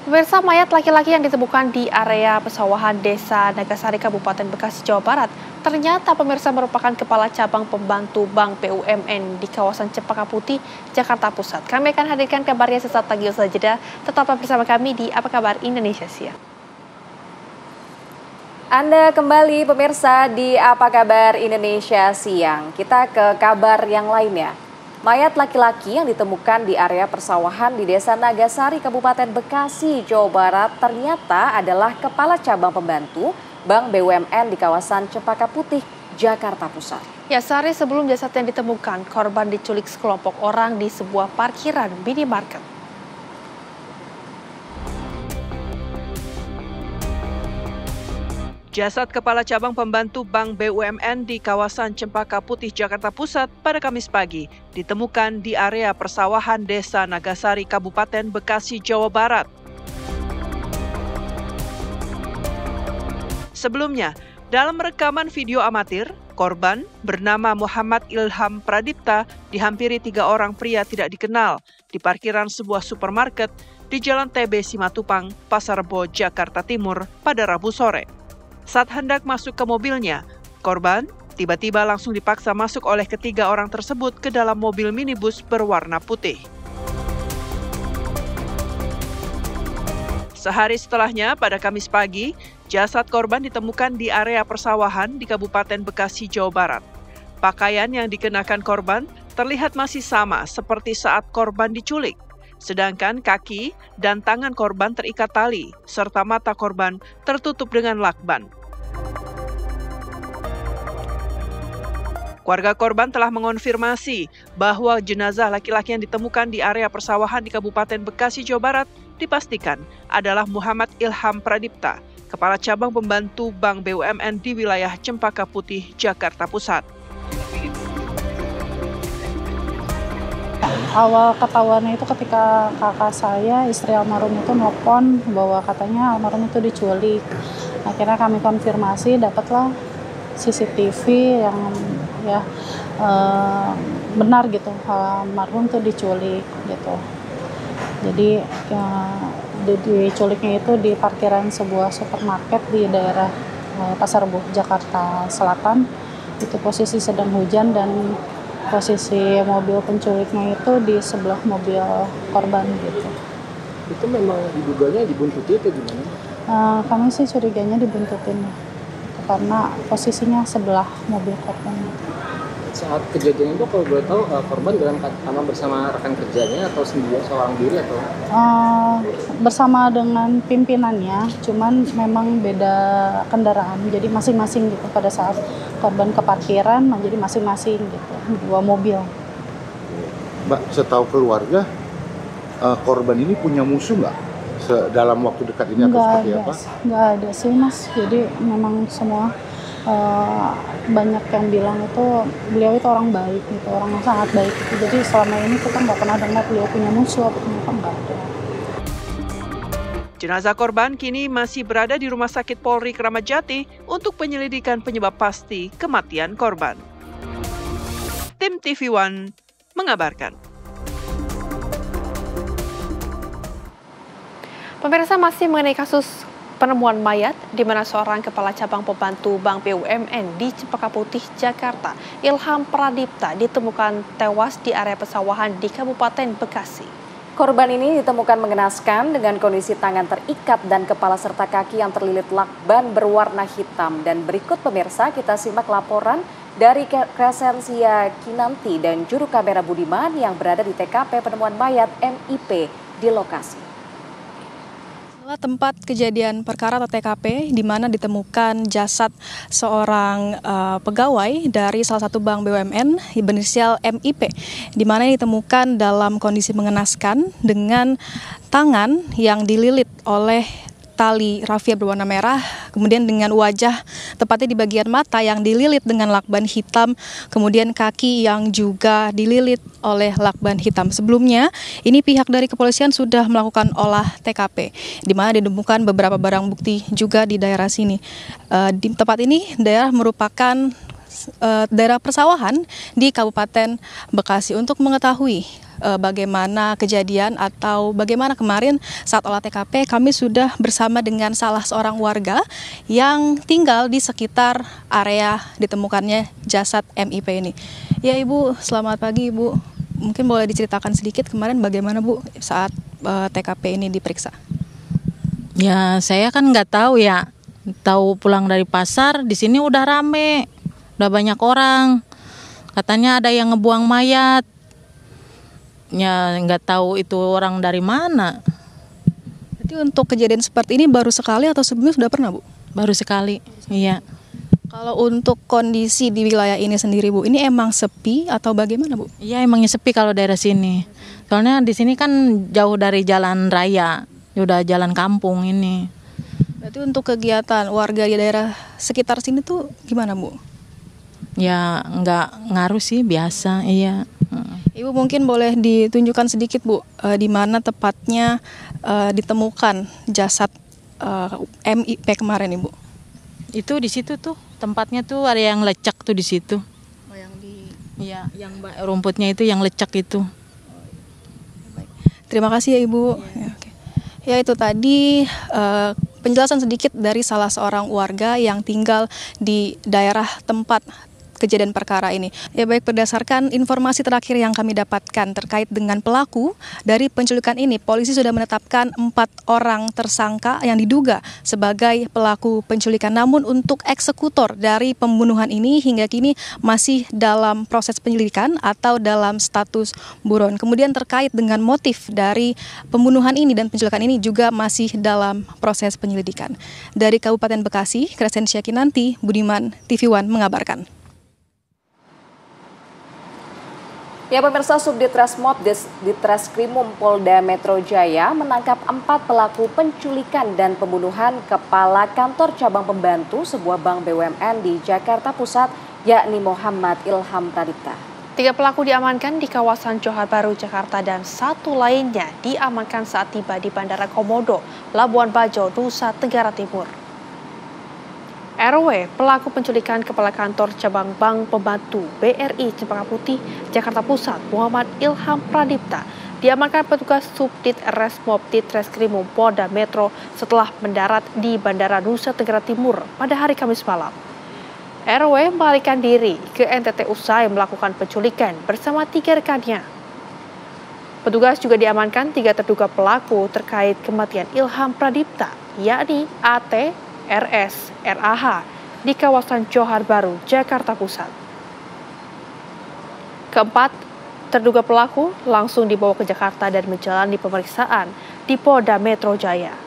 Speaker 2: Pemirsa, mayat laki-laki yang ditemukan di area pesawahan Desa Nagasari, Kabupaten Bekasi, Jawa Barat, ternyata pemirsa merupakan kepala cabang pembantu Bank BUMN di kawasan Cempaka Putih, Jakarta Pusat. Kami akan hadirkan kabarnya sesaat lagi usai jeda. Tetaplah bersama kami di Apa Kabar Indonesia Siang.
Speaker 1: Anda kembali pemirsa di Apa Kabar Indonesia Siang. Kita ke kabar yang lainnya. Mayat laki-laki yang ditemukan di area persawahan di Desa Nagasari, Kabupaten Bekasi, Jawa Barat ternyata adalah kepala cabang pembantu Bank BUMN di kawasan Cempaka Putih, Jakarta Pusat.
Speaker 2: Ya, sehari sebelum jasadnya ditemukan, korban diculik sekelompok orang di sebuah parkiran minimarket.
Speaker 10: Jasad kepala cabang pembantu Bank BUMN di kawasan Cempaka Putih, Jakarta Pusat pada Kamis pagi ditemukan di area persawahan Desa Nagasari, Kabupaten Bekasi, Jawa Barat. Sebelumnya, dalam rekaman video amatir, korban bernama Muhammad Ilham Pradipta dihampiri 3 orang pria tidak dikenal di parkiran sebuah supermarket di Jalan TB Simatupang, Pasar Rebo, Jakarta Timur pada Rabu sore. Saat hendak masuk ke mobilnya, korban tiba-tiba langsung dipaksa masuk oleh ketiga orang tersebut ke dalam mobil minibus berwarna putih. Sehari setelahnya, pada Kamis pagi, jasad korban ditemukan di area persawahan di Kabupaten Bekasi, Jawa Barat. Pakaian yang dikenakan korban terlihat masih sama seperti saat korban diculik. Sedangkan kaki dan tangan korban terikat tali, serta mata korban tertutup dengan lakban. Keluarga korban telah mengonfirmasi bahwa jenazah laki-laki yang ditemukan di area persawahan di Kabupaten Bekasi, Jawa Barat dipastikan adalah Muhammad Ilham Pradipta, kepala cabang pembantu Bank BUMN di wilayah Cempaka Putih, Jakarta Pusat.
Speaker 11: Awal ketahuannya itu ketika kakak saya, istri almarhum itu nelpon bahwa katanya almarhum itu diculik. Akhirnya kami konfirmasi, dapatlah CCTV yang benar gitu, almarhum itu diculik gitu. Jadi diculiknya itu di parkiran sebuah supermarket di daerah Pasar Rebo, Jakarta Selatan. Itu posisi sedang hujan dan posisi mobil penculiknya itu di sebelah mobil korban gitu.
Speaker 12: Itu memang diduganya dibuntuti atau gimana?
Speaker 11: Kami sih curiganya dibuntutin karena posisinya sebelah mobil korban.
Speaker 12: Saat kejadian itu kalau boleh tahu korban dalam keadaan bersama rekan kerjanya atau sendiri seorang diri atau?
Speaker 11: Bersama dengan pimpinannya, cuman memang beda kendaraan, jadi masing-masing gitu. Pada saat korban ke parkiran, jadi masing-masing gitu, dua mobil.
Speaker 13: Mbak, setahu keluarga, korban ini punya musuh nggak dalam waktu dekat ini atau seperti apa?
Speaker 11: Nggak ada sih Mas, jadi memang semua banyak yang bilang itu beliau itu orang baik gitu, orang yang sangat baik gitu. Jadi selama ini kita nggak pernah dengar beliau punya musuh apa nggak ada.
Speaker 10: Jenazah korban kini masih berada di Rumah Sakit Polri Kramat Jati untuk penyelidikan penyebab pasti kematian korban. Tim TV One mengabarkan.
Speaker 2: Pemirsa, masih mengenai kasus penemuan mayat di mana seorang kepala cabang pembantu Bank BUMN di Cempaka Putih, Jakarta, Ilham Pradipta, ditemukan tewas di area pesawahan di Kabupaten Bekasi.
Speaker 1: Korban ini ditemukan mengenaskan dengan kondisi tangan terikat dan kepala serta kaki yang terlilit lakban berwarna hitam. Dan berikut pemirsa, kita simak laporan dari Crescentia Kinanti dan juru kamera Budiman yang berada di TKP penemuan mayat MIP di lokasi.
Speaker 14: Tempat kejadian perkara atau TKP di mana ditemukan jasad seorang pegawai dari salah satu bank BUMN berinisial MIP, di mana ditemukan dalam kondisi mengenaskan dengan tangan yang dililit oleh tali rafia berwarna merah, kemudian dengan wajah tepatnya di bagian mata yang dililit dengan lakban hitam, kemudian kaki yang juga dililit oleh lakban hitam. Sebelumnya, ini pihak dari kepolisian sudah melakukan olah TKP, di mana ditemukan beberapa barang bukti juga di daerah sini. Di tempat ini, daerah merupakan daerah persawahan di Kabupaten Bekasi. Untuk mengetahui bagaimana kejadian atau bagaimana kemarin saat olah TKP, kami sudah bersama dengan salah seorang warga yang tinggal di sekitar area ditemukannya jasad MIP ini. Ya Ibu, selamat pagi Ibu. Mungkin boleh diceritakan sedikit kemarin bagaimana Bu saat TKP ini diperiksa?
Speaker 15: Ya saya kan nggak tahu ya, tahu pulang dari pasar di sini udah rame, udah banyak orang. Katanya ada yang ngebuang mayat. Ya nggak tahu itu orang dari mana.
Speaker 14: Jadi untuk kejadian seperti ini baru sekali atau sebelumnya sudah pernah Bu?
Speaker 15: Baru sekali, iya.
Speaker 14: Kalau untuk kondisi di wilayah ini sendiri Bu, ini emang sepi atau bagaimana Bu?
Speaker 15: Iya emangnya sepi kalau daerah sini. Soalnya di sini kan jauh dari jalan raya, udah jalan kampung ini.
Speaker 14: Berarti untuk kegiatan warga di daerah sekitar sini tuh gimana Bu?
Speaker 15: Ya nggak ngaruh sih, biasa, iya.
Speaker 14: Ibu mungkin boleh ditunjukkan sedikit Bu, di mana tepatnya ditemukan jasad MIP kemarin Ibu?
Speaker 15: Itu di situ tuh tempatnya tuh ada yang lecak tuh di situ.
Speaker 14: Oh, yang di,
Speaker 15: iya, yang rumputnya itu yang lecak itu.
Speaker 14: Baik. Terima kasih ya Ibu. Ya, okay. Ya itu tadi penjelasan sedikit dari salah seorang warga yang tinggal di daerah tempat kejadian perkara ini. Ya baik, berdasarkan informasi terakhir yang kami dapatkan terkait dengan pelaku dari penculikan ini, polisi sudah menetapkan 4 orang tersangka yang diduga sebagai pelaku penculikan. Namun untuk eksekutor dari pembunuhan ini hingga kini masih dalam proses penyelidikan atau dalam status buron. Kemudian terkait dengan motif dari pembunuhan ini dan penculikan ini juga masih dalam proses penyelidikan. Dari Kabupaten Bekasi, Crescentia Kinanti, Budiman, TV One mengabarkan.
Speaker 1: Ya pemirsa, Subdit Resmob Ditreskrimum Polda Metro Jaya menangkap 4 pelaku penculikan dan pembunuhan kepala kantor cabang pembantu sebuah bank BUMN di Jakarta Pusat, yakni Muhammad Ilham Pradipta.
Speaker 2: 3 pelaku diamankan di kawasan Johar Baru, Jakarta, dan 1 lainnya diamankan saat tiba di Bandara Komodo, Labuan Bajo, Nusa Tenggara Timur. RW, pelaku penculikan kepala kantor cabang Bank Pembantu BRI Cempaka Putih, Jakarta Pusat, Muhammad Ilham Pradipta, diamankan petugas Subdit Resmob Ditreskrimum Polda Metro setelah mendarat di Bandara Nusa Tenggara Timur pada hari Kamis malam. RW melarikan diri ke NTT usai melakukan penculikan bersama 3 rekannya. Petugas juga diamankan 3 terduga pelaku terkait kematian Ilham Pradipta, yakni AT, RS, RAH di kawasan Johar Baru, Jakarta Pusat. Keempat terduga pelaku langsung dibawa ke Jakarta dan menjalani pemeriksaan di Polda Metro Jaya.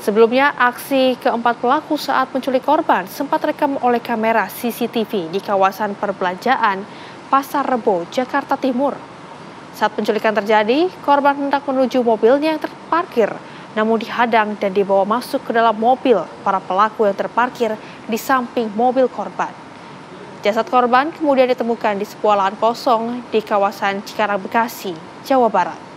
Speaker 2: Sebelumnya, aksi keempat pelaku saat menculik korban sempat rekam oleh kamera CCTV di kawasan perbelanjaan Pasar Rebo, Jakarta Timur. Saat penculikan terjadi, korban hendak menuju mobilnya yang terparkir, namun dihadang dan dibawa masuk ke dalam mobil para pelaku yang terparkir di samping mobil korban. Jasad korban kemudian ditemukan di sebuah lahan kosong di kawasan Cikarang, Bekasi, Jawa Barat.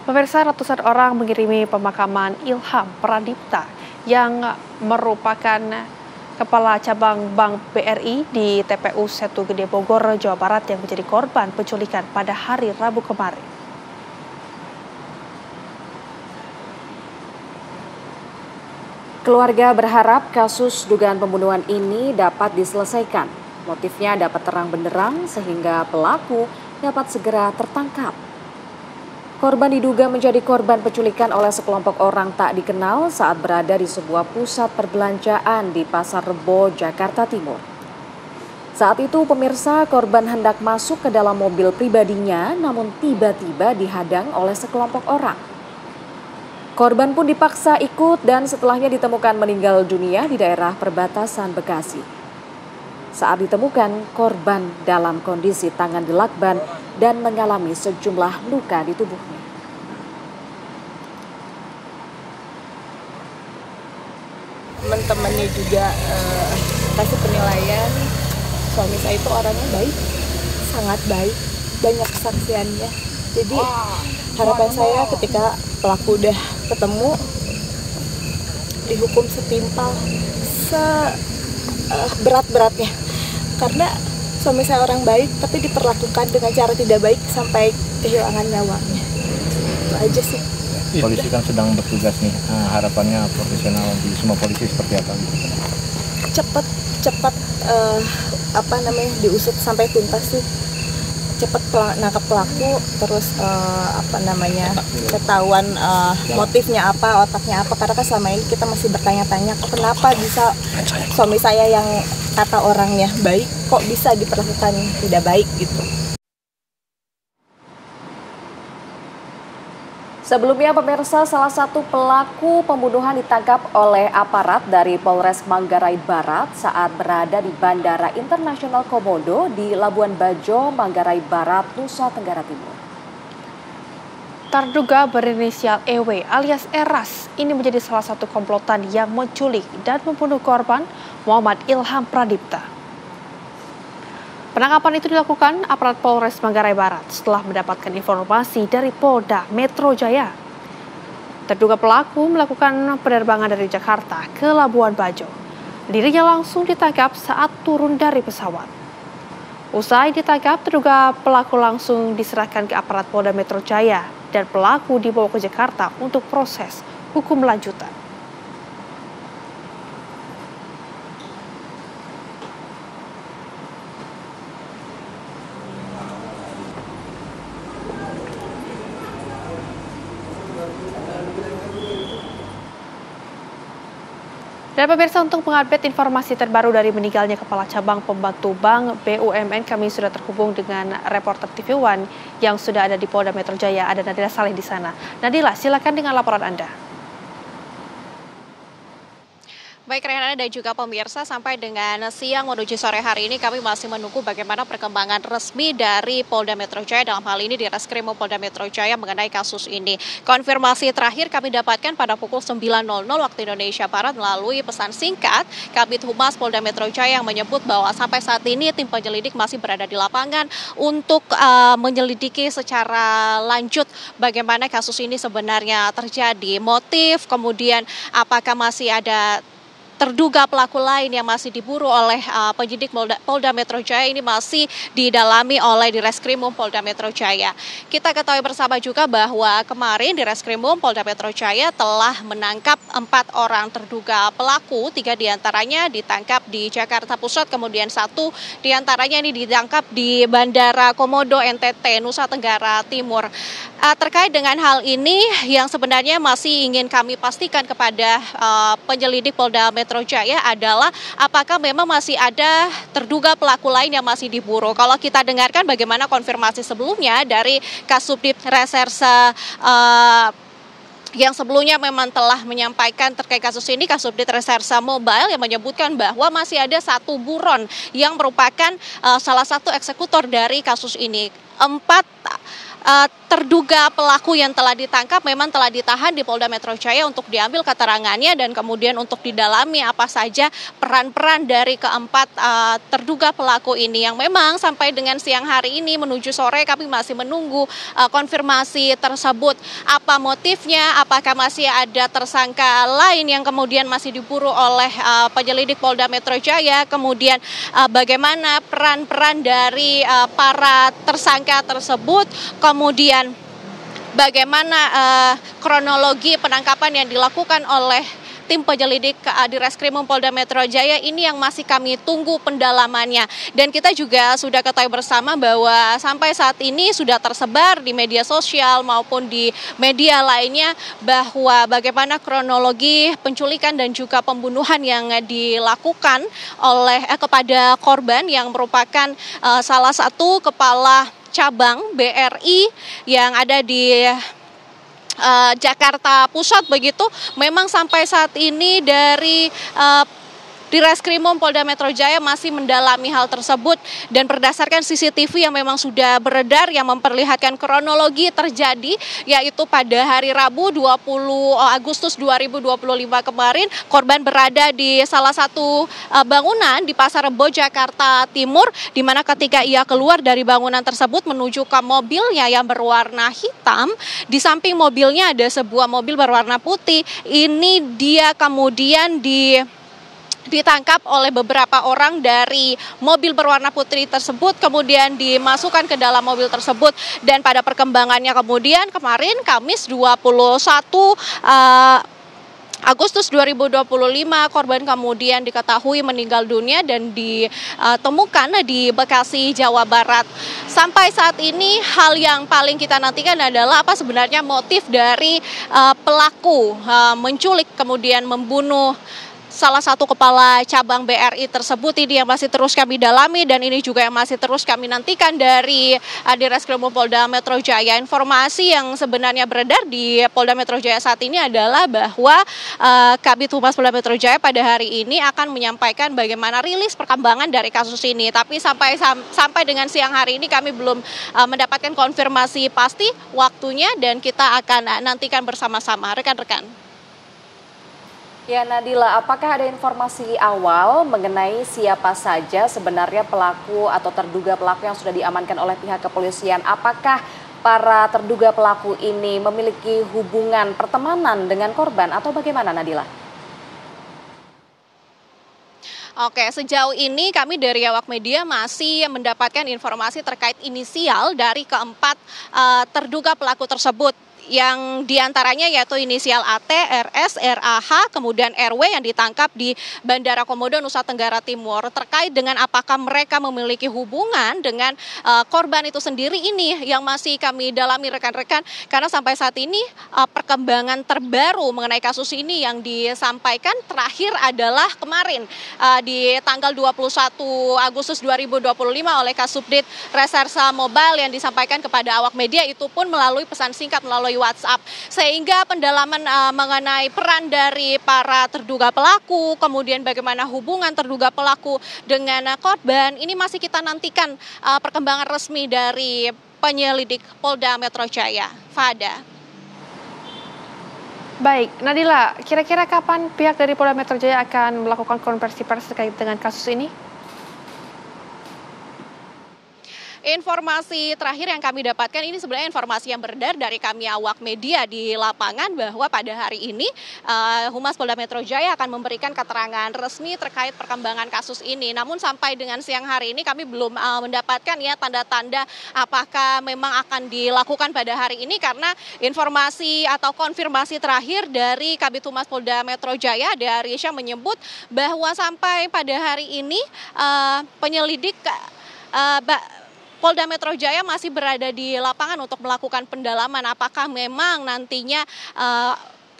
Speaker 2: Pemirsa, ratusan orang mengirimi pemakaman Ilham Pradipta yang merupakan Kepala Cabang Bank BRI di TPU Setu Gede Bogor, Jawa Barat yang menjadi korban penculikan pada hari Rabu kemarin.
Speaker 1: Keluarga berharap kasus dugaan pembunuhan ini dapat diselesaikan. Motifnya dapat terang benderang sehingga pelaku dapat segera tertangkap. Korban diduga menjadi korban penculikan oleh sekelompok orang tak dikenal saat berada di sebuah pusat perbelanjaan di Pasar Rebo, Jakarta Timur. Saat itu pemirsa, korban hendak masuk ke dalam mobil pribadinya namun tiba-tiba dihadang oleh sekelompok orang. Korban pun dipaksa ikut dan setelahnya ditemukan meninggal dunia di daerah perbatasan Bekasi. Saat ditemukan, korban dalam kondisi tangan dilakban dan mengalami sejumlah luka di tubuhnya.
Speaker 16: Teman-temannya juga kasih penilaian, suami saya itu orangnya baik, sangat baik, banyak kesaksiannya. Jadi harapan saya ketika pelaku udah ketemu, dihukum setimpal, berat-beratnya. Karena suami saya orang baik, tapi diperlakukan dengan cara tidak baik sampai kehilangan nyawanya. Itu aja sih.
Speaker 17: Polisi kan sedang bertugas nih, harapannya profesional di semua polisi seperti apa?
Speaker 16: Cepat diusut sampai tuntas sih. Cepat nangkap pelaku, terus ketahuan motifnya apa, otaknya apa. Karena kan selama ini kita masih bertanya-tanya, kenapa bisa suami saya yang kata orangnya baik, kok bisa diperlakukan tidak baik gitu.
Speaker 1: Sebelumnya pemirsa, salah satu pelaku pembunuhan ditangkap oleh aparat dari Polres Manggarai Barat saat berada di Bandara Internasional Komodo di Labuan Bajo, Manggarai Barat, Nusa Tenggara Timur.
Speaker 2: Terduga berinisial EW alias Eras ini menjadi salah satu komplotan yang menculik dan membunuh korban Muhammad Ilham Pradipta. Penangkapan itu dilakukan aparat Polres Manggarai Barat setelah mendapatkan informasi dari Polda Metro Jaya. Terduga pelaku melakukan penerbangan dari Jakarta ke Labuan Bajo. Dirinya langsung ditangkap saat turun dari pesawat. Usai ditangkap, terduga pelaku langsung diserahkan ke aparat Polda Metro Jaya dan pelaku dibawa ke Jakarta untuk proses hukum lanjutan. Dan pemirsa, untuk mengupdate informasi terbaru dari meninggalnya Kepala Cabang Pembantu Bank BUMN, kami sudah terhubung dengan reporter TV One yang sudah ada di Polda Metro Jaya, ada Nadila Saleh di sana. Nadila, silakan dengan laporan Anda.
Speaker 18: Baik Rehanana dan juga pemirsa, sampai dengan siang menuju sore hari ini kami masih menunggu bagaimana perkembangan resmi dari Polda Metro Jaya, dalam hal ini di Reskrim Polda Metro Jaya mengenai kasus ini. Konfirmasi terakhir kami dapatkan pada pukul 9.00 waktu Indonesia Barat melalui pesan singkat Kabid Humas Polda Metro Jaya yang menyebut bahwa sampai saat ini tim penyelidik masih berada di lapangan untuk menyelidiki secara lanjut bagaimana kasus ini sebenarnya terjadi, motif, kemudian apakah masih ada terduga pelaku lain yang masih diburu oleh penyidik Polda Metro Jaya ini masih didalami oleh Direskrimum Polda Metro Jaya. Kita ketahui bersama juga bahwa kemarin Direskrimum Polda Metro Jaya telah menangkap 4 orang terduga pelaku, 3 diantaranya ditangkap di Jakarta Pusat, kemudian 1 diantaranya ini ditangkap di Bandara Komodo NTT, Nusa Tenggara Timur. Terkait dengan hal ini yang sebenarnya masih ingin kami pastikan kepada penyelidik Polda Metro Jaya adalah apakah memang masih ada terduga pelaku lain yang masih diburu. Kalau kita dengarkan bagaimana konfirmasi sebelumnya dari Kasubdit Reserse yang sebelumnya memang telah menyampaikan terkait kasus ini, Kasubdit Reserse Mobile yang menyebutkan bahwa masih ada 1 buron yang merupakan salah satu eksekutor dari kasus ini. 4 terduga pelaku yang telah ditangkap memang telah ditahan di Polda Metro Jaya untuk diambil keterangannya dan kemudian untuk didalami apa saja peran-peran dari keempat terduga pelaku ini yang memang sampai dengan siang hari ini menuju sore kami masih menunggu konfirmasi tersebut. Apa motifnya, apakah masih ada tersangka lain yang kemudian masih diburu oleh penyelidik Polda Metro Jaya, kemudian bagaimana peran-peran dari para tersangka tersebut, kemudian bagaimana kronologi penangkapan yang dilakukan oleh tim penyelidik Direskrimum Polda Metro Jaya ini yang masih kami tunggu pendalamannya. Dan kita juga sudah ketahui bersama bahwa sampai saat ini sudah tersebar di media sosial maupun di media lainnya bahwa bagaimana kronologi penculikan dan juga pembunuhan yang dilakukan oleh kepada korban yang merupakan salah satu kepala cabang BRI yang ada di Jakarta Pusat begitu. Memang sampai saat ini dari Direskrimum Polda Metro Jaya masih mendalami hal tersebut dan berdasarkan CCTV yang memang sudah beredar yang memperlihatkan kronologi terjadi, yaitu pada hari Rabu 20 Agustus 2025 kemarin korban berada di salah satu bangunan di Pasar Rebo Jakarta Timur, di mana ketika ia keluar dari bangunan tersebut menuju ke mobilnya yang berwarna hitam, di samping mobilnya ada sebuah mobil berwarna putih. Ini dia kemudian ditangkap oleh beberapa orang dari mobil berwarna putih tersebut, kemudian dimasukkan ke dalam mobil tersebut. Dan pada perkembangannya kemudian kemarin Kamis 21 Agustus 2025 korban kemudian diketahui meninggal dunia dan ditemukan di Bekasi, Jawa Barat. Sampai saat ini hal yang paling kita nantikan adalah apa sebenarnya motif dari pelaku menculik kemudian membunuh salah satu kepala cabang BRI tersebut. Ini yang masih terus kami dalami dan ini juga yang masih terus kami nantikan dari Direskrimum Polda Metro Jaya. Informasi yang sebenarnya beredar di Polda Metro Jaya saat ini adalah bahwa Kabid Humas Polda Metro Jaya pada hari ini akan menyampaikan bagaimana rilis perkembangan dari kasus ini. Tapi sampai dengan siang hari ini kami belum mendapatkan konfirmasi pasti waktunya dan kita akan nantikan bersama-sama rekan-rekan.
Speaker 1: Ya Nadila, apakah ada informasi awal mengenai siapa saja sebenarnya pelaku atau terduga pelaku yang sudah diamankan oleh pihak kepolisian? Apakah para terduga pelaku ini memiliki hubungan pertemanan dengan korban atau bagaimana Nadila?
Speaker 18: Oke, sejauh ini kami dari awak media masih mendapatkan informasi terkait inisial dari keempat terduga pelaku tersebut. Yang diantaranya yaitu inisial AT, RS, RAH, kemudian RW yang ditangkap di Bandara Komodo, Nusa Tenggara Timur. Terkait dengan apakah mereka memiliki hubungan dengan korban itu sendiri, ini yang masih kami dalami rekan-rekan. Karena sampai saat ini perkembangan terbaru mengenai kasus ini yang disampaikan terakhir adalah kemarin di tanggal 21 Agustus 2025 oleh Kasubdit Reserse Mobile yang disampaikan kepada awak media, itu pun melalui pesan singkat melalui WhatsApp. Sehingga pendalaman mengenai peran dari para terduga pelaku, kemudian bagaimana hubungan terduga pelaku dengan korban, ini masih kita nantikan perkembangan resmi dari penyelidik Polda Metro Jaya. Fada.
Speaker 2: Baik, Nadila, kira-kira kapan pihak dari Polda Metro Jaya akan melakukan konversi pers terkait dengan kasus ini?
Speaker 18: informasi terakhir yang kami dapatkan ini sebenarnya informasi yang beredar dari kami awak media di lapangan bahwa pada hari ini Humas Polda Metro Jaya akan memberikan keterangan resmi terkait perkembangan kasus ini. Namun sampai dengan siang hari ini kami belum mendapatkan ya tanda-tanda apakah memang akan dilakukan pada hari ini, karena informasi atau konfirmasi terakhir dari Kabid Humas Polda Metro Jaya dari Syam menyebut bahwa sampai pada hari ini penyelidik Polda Metro Jaya masih berada di lapangan untuk melakukan pendalaman apakah memang nantinya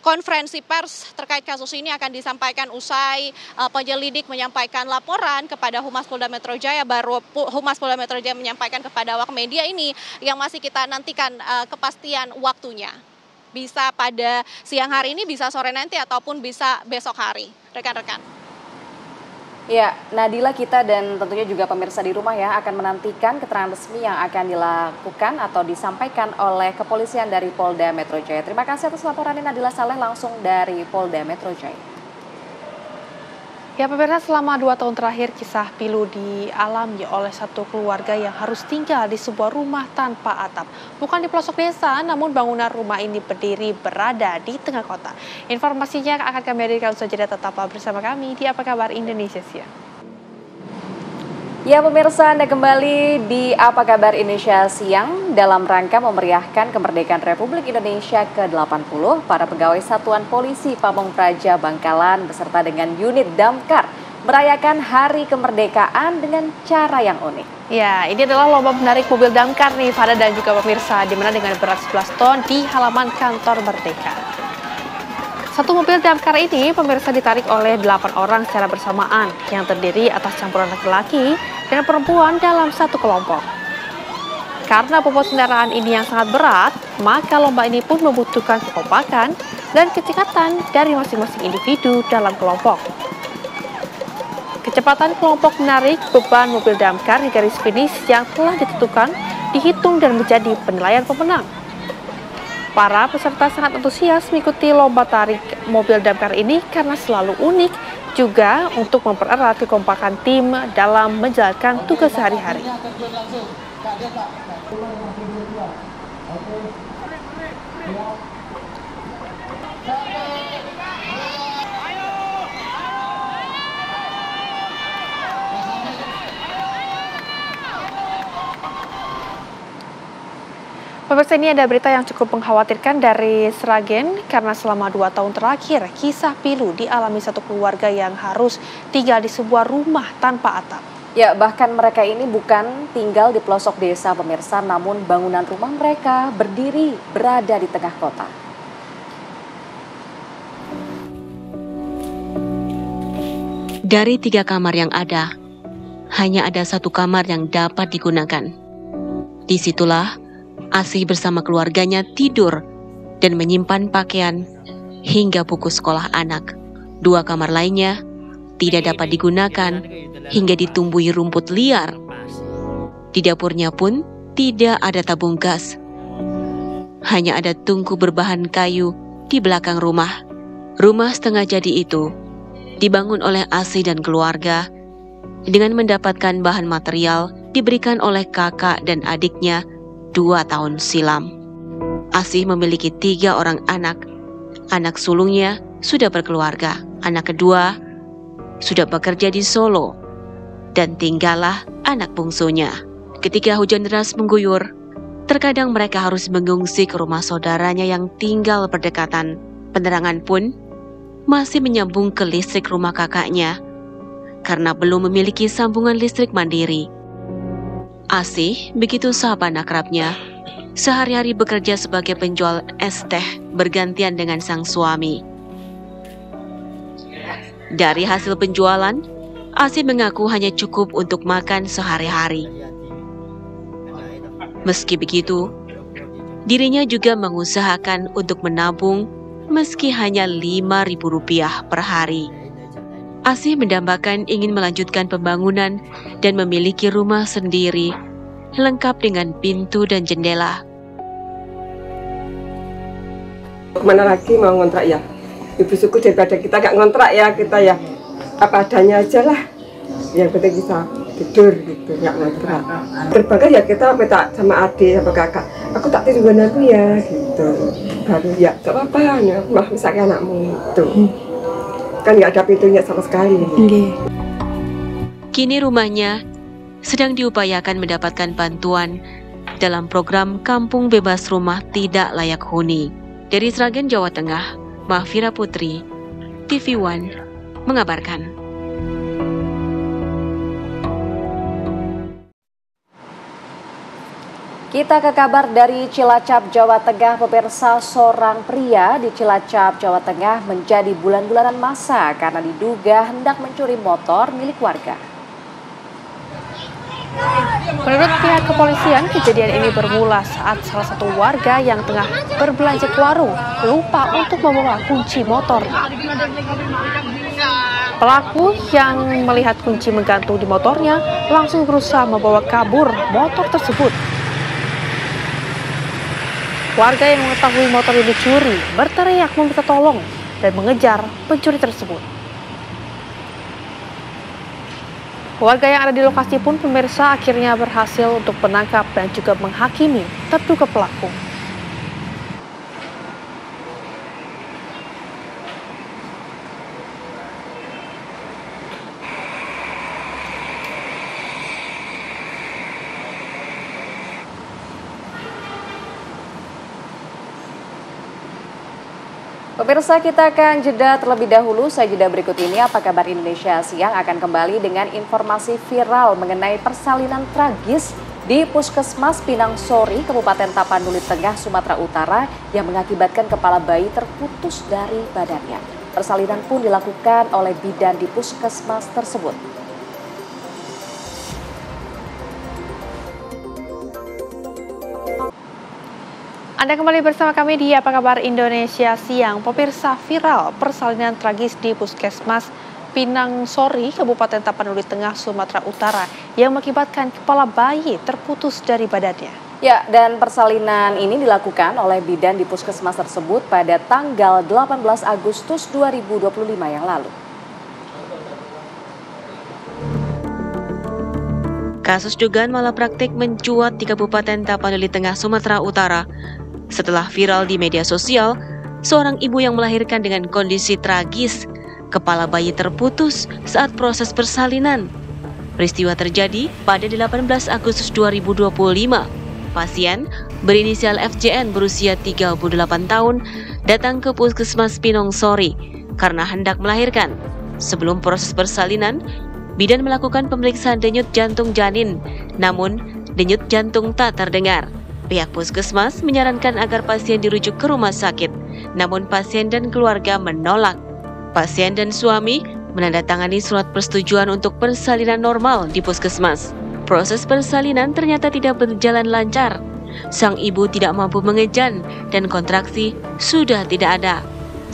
Speaker 18: konferensi pers terkait kasus ini akan disampaikan usai penyelidik menyampaikan laporan kepada Humas Polda Metro Jaya, baru Humas Polda Metro Jaya menyampaikan kepada awak media. Ini yang masih kita nantikan kepastian waktunya. Bisa pada siang hari ini, bisa sore nanti, ataupun bisa besok hari. Rekan-rekan.
Speaker 1: Ya, Nadila, kita dan tentunya juga pemirsa di rumah ya akan menantikan keterangan resmi yang akan dilakukan atau disampaikan oleh kepolisian dari Polda Metro Jaya. Terima kasih atas laporannya Nadila Saleh langsung dari Polda Metro Jaya.
Speaker 2: Ya pemirsa, selama 2 tahun terakhir kisah pilu dialami oleh satu keluarga yang harus tinggal di sebuah rumah tanpa atap. Bukan di pelosok desa, namun bangunan rumah ini berdiri berada di tengah kota. Informasinya akan kami hadirkan saja, tetaplah bersama kami di Apa Kabar Indonesia Siang.
Speaker 1: Ya pemirsa, Anda kembali di Apa Kabar Indonesia Siang. Dalam rangka memeriahkan kemerdekaan Republik Indonesia ke-80, para pegawai Satuan Polisi Pamong Praja Bangkalan beserta dengan unit damkar merayakan Hari Kemerdekaan dengan cara yang unik.
Speaker 2: Ya, ini adalah lomba menarik mobil damkar nih, Fada dan juga pemirsa, di mana dengan berat 11 ton di halaman kantor Merdeka. Satu mobil damkar ini pemirsa ditarik oleh 8 orang secara bersamaan yang terdiri atas campuran laki-laki dan perempuan dalam satu kelompok. Karena bobot kendaraan ini yang sangat berat, maka lomba ini pun membutuhkan kekompakan dan kecepatan dari masing-masing individu dalam kelompok. Kecepatan kelompok menarik beban mobil damkar di garis finish yang telah ditentukan dihitung dan menjadi penilaian pemenang. Para peserta sangat antusias mengikuti lomba tarik mobil damkar ini karena selalu unik, juga untuk mempererat kekompakan tim dalam menjalankan tugas sehari-hari. Pemirsa, ini ada berita yang cukup mengkhawatirkan dari Sragen karena selama 2 tahun terakhir kisah pilu dialami satu keluarga yang harus tinggal di sebuah rumah tanpa atap.
Speaker 1: Ya, bahkan mereka ini bukan tinggal di pelosok desa pemirsa, namun bangunan rumah mereka berdiri berada di tengah kota.
Speaker 19: Dari 3 kamar yang ada, hanya ada 1 kamar yang dapat digunakan. Disitulah Asih bersama keluarganya tidur dan menyimpan pakaian hingga buku sekolah anak. 2 kamar lainnya tidak dapat digunakan hingga ditumbuhi rumput liar. Di dapurnya pun tidak ada tabung gas. Hanya ada tungku berbahan kayu di belakang rumah. Rumah setengah jadi itu dibangun oleh Asih dan keluarga dengan mendapatkan bahan material diberikan oleh kakak dan adiknya 2 tahun silam. Asih memiliki 3 orang anak. Anak sulungnya sudah berkeluarga. Anak kedua sudah bekerja di Solo. Dan tinggallah anak bungsunya. Ketika hujan deras mengguyur, terkadang mereka harus mengungsi ke rumah saudaranya yang tinggal berdekatan. Penerangan pun masih menyambung ke listrik rumah kakaknya karena belum memiliki sambungan listrik mandiri. Asih begitu sahabat akrabnya, sehari-hari bekerja sebagai penjual es teh bergantian dengan sang suami. Dari hasil penjualan, Asih mengaku hanya cukup untuk makan sehari-hari. Meski begitu, dirinya juga mengusahakan untuk menabung meski hanya Rp5.000 per hari. Asih mendambakan ingin melanjutkan pembangunan dan memiliki rumah sendiri, lengkap dengan pintu dan jendela.
Speaker 20: Kemana lagi mau ngontrak ya? Ibu suku daripada kita gak ngontrak ya, kita ya apa adanya aja lah. Yang penting kita tidur gitu, nggak ngontrak. Terbangkan ya kita minta sama adik sama kakak, aku tak tidur dengan aku ya gitu. Baru ya gak apa-apa, ya, wah misalnya anakmu itu kan nggak ada pintunya sama sekali.
Speaker 19: Kini rumahnya sedang diupayakan mendapatkan bantuan dalam program Kampung Bebas Rumah Tidak Layak Huni. Dari Sragen, Jawa Tengah, Mahfira Putri, TV One mengabarkan.
Speaker 1: Kita ke kabar dari Cilacap, Jawa Tengah. Pemirsa, seorang pria di Cilacap, Jawa Tengah menjadi bulan-bulanan masa karena diduga hendak mencuri motor milik warga.
Speaker 2: Menurut pihak kepolisian, kejadian ini bermula saat salah satu warga yang tengah berbelanja ke warung lupa untuk membawa kunci motor. Pelaku yang melihat kunci menggantung di motornya langsung berusaha membawa kabur motor tersebut. Warga yang mengetahui motor yang dicuri berteriak meminta tolong dan mengejar pencuri tersebut. Warga yang ada di lokasi pun pemirsa akhirnya berhasil untuk menangkap dan juga menghakimi terduga pelaku.
Speaker 1: Pemirsa, kita akan jeda terlebih dahulu. Saya jeda berikut ini. Apa kabar Indonesia Siang akan kembali dengan informasi viral mengenai persalinan tragis di Puskesmas Pinang Sori, Kabupaten Tapanuli Tengah, Sumatera Utara yang mengakibatkan kepala bayi terputus dari badannya. Persalinan pun dilakukan oleh bidan di Puskesmas tersebut.
Speaker 2: Anda kembali bersama kami di Apa Kabar Indonesia Siang. Pemirsa, viral persalinan tragis di Puskesmas Pinang Sori, Kabupaten Tapanuli Tengah, Sumatera Utara yang mengakibatkan kepala bayi terputus dari badannya.
Speaker 1: Ya, dan persalinan ini dilakukan oleh bidan di Puskesmas tersebut pada tanggal 18 Agustus 2025 yang lalu.
Speaker 19: Kasus dugaan malapraktik mencuat di Kabupaten Tapanuli Tengah, Sumatera Utara. Setelah viral di media sosial, seorang ibu yang melahirkan dengan kondisi tragis, kepala bayi terputus saat proses persalinan. Peristiwa terjadi pada 18 Agustus 2025. Pasien berinisial FJN berusia 38 tahun datang ke Puskesmas Pinang Sori karena hendak melahirkan. Sebelum proses persalinan, bidan melakukan pemeriksaan denyut jantung janin, namun denyut jantung tak terdengar. Pihak puskesmas menyarankan agar pasien dirujuk ke rumah sakit, namun pasien dan keluarga menolak. Pasien dan suami menandatangani surat persetujuan untuk persalinan normal di puskesmas. Proses persalinan ternyata tidak berjalan lancar. Sang ibu tidak mampu mengejan dan kontraksi sudah tidak ada.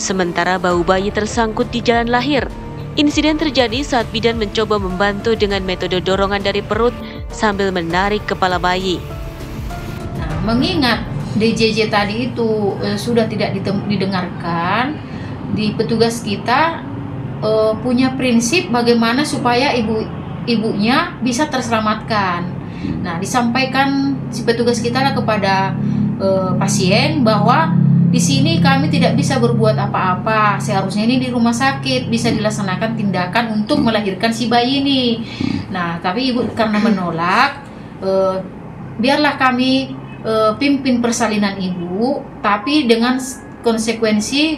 Speaker 19: Sementara bau bayi tersangkut di jalan lahir. Insiden terjadi saat bidan mencoba membantu dengan metode dorongan dari perut sambil menarik kepala bayi.
Speaker 21: Mengingat DJJ tadi itu sudah tidak didengarkan, di petugas kita punya prinsip bagaimana supaya ibunya bisa terselamatkan. Nah, disampaikan si petugas kita lah kepada pasien bahwa di sini kami tidak bisa berbuat apa-apa. Seharusnya ini di rumah sakit bisa dilaksanakan tindakan untuk melahirkan si bayi ini. Nah, tapi ibu karena menolak, biarlah kami pimpin persalinan ibu, tapi dengan konsekuensi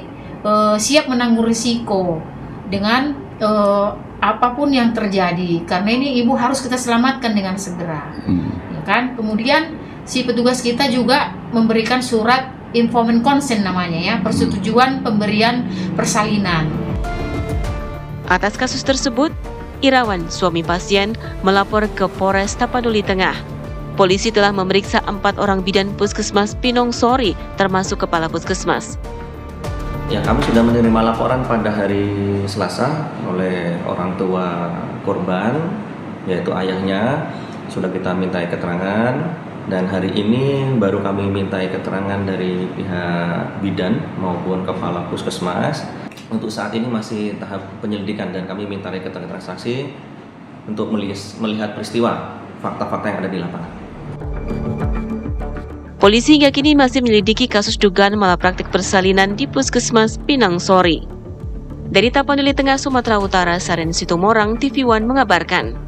Speaker 21: siap menanggung risiko dengan apapun yang terjadi, karena ini ibu harus kita selamatkan dengan segera, ya kan? Kemudian si petugas kita juga memberikan surat informed consent namanya ya, persetujuan pemberian persalinan.
Speaker 19: Atas kasus tersebut, Irawan, suami pasien, melapor ke Polres Tapanuli Tengah. Polisi telah memeriksa 4 orang bidan Puskesmas Pinang Sori, termasuk kepala puskesmas.
Speaker 22: Ya, kami sudah menerima laporan pada hari Selasa oleh orang tua korban, yaitu ayahnya. Sudah kita mintai keterangan, dan hari ini baru kami mintai keterangan dari pihak bidan maupun kepala puskesmas. Untuk saat ini masih tahap penyelidikan dan kami mintai keterangan saksi. untuk melihat peristiwa, fakta-fakta yang ada di lapangan.
Speaker 19: Polisi hingga kini masih menyelidiki kasus dugaan malapraktik persalinan di Puskesmas Pinang Sori. Dari Tapanuli Tengah, Sumatera Utara, Saren Situmorang, TV One mengabarkan.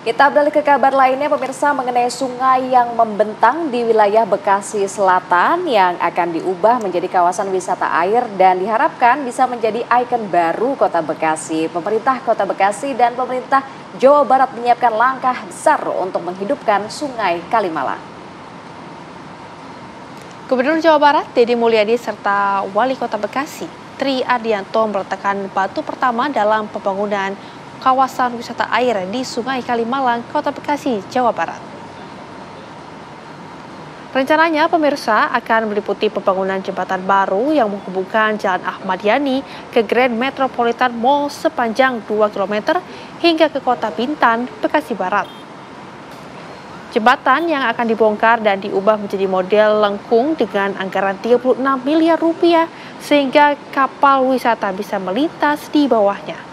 Speaker 1: Kita beralih ke kabar lainnya, pemirsa, mengenai sungai yang membentang di wilayah Bekasi Selatan yang akan diubah menjadi kawasan wisata air dan diharapkan bisa menjadi ikon baru Kota Bekasi. Pemerintah Kota Bekasi dan pemerintah Jawa Barat menyiapkan langkah besar untuk menghidupkan Sungai Kalimalang.
Speaker 2: Gubernur Jawa Barat Deddy Mulyadi serta Wali Kota Bekasi Tri Ardianto meletakkan batu pertama dalam pembangunan kawasan wisata air di Sungai Kalimalang, Kota Bekasi, Jawa Barat. Rencananya pemirsa akan meliputi pembangunan jembatan baru yang menghubungkan Jalan Ahmad Yani ke Grand Metropolitan Mall sepanjang 2 km hingga ke Kota Bintan, Bekasi Barat. Jembatan yang akan dibongkar dan diubah menjadi model lengkung dengan anggaran 36 miliar rupiah sehingga kapal wisata bisa melintas di bawahnya.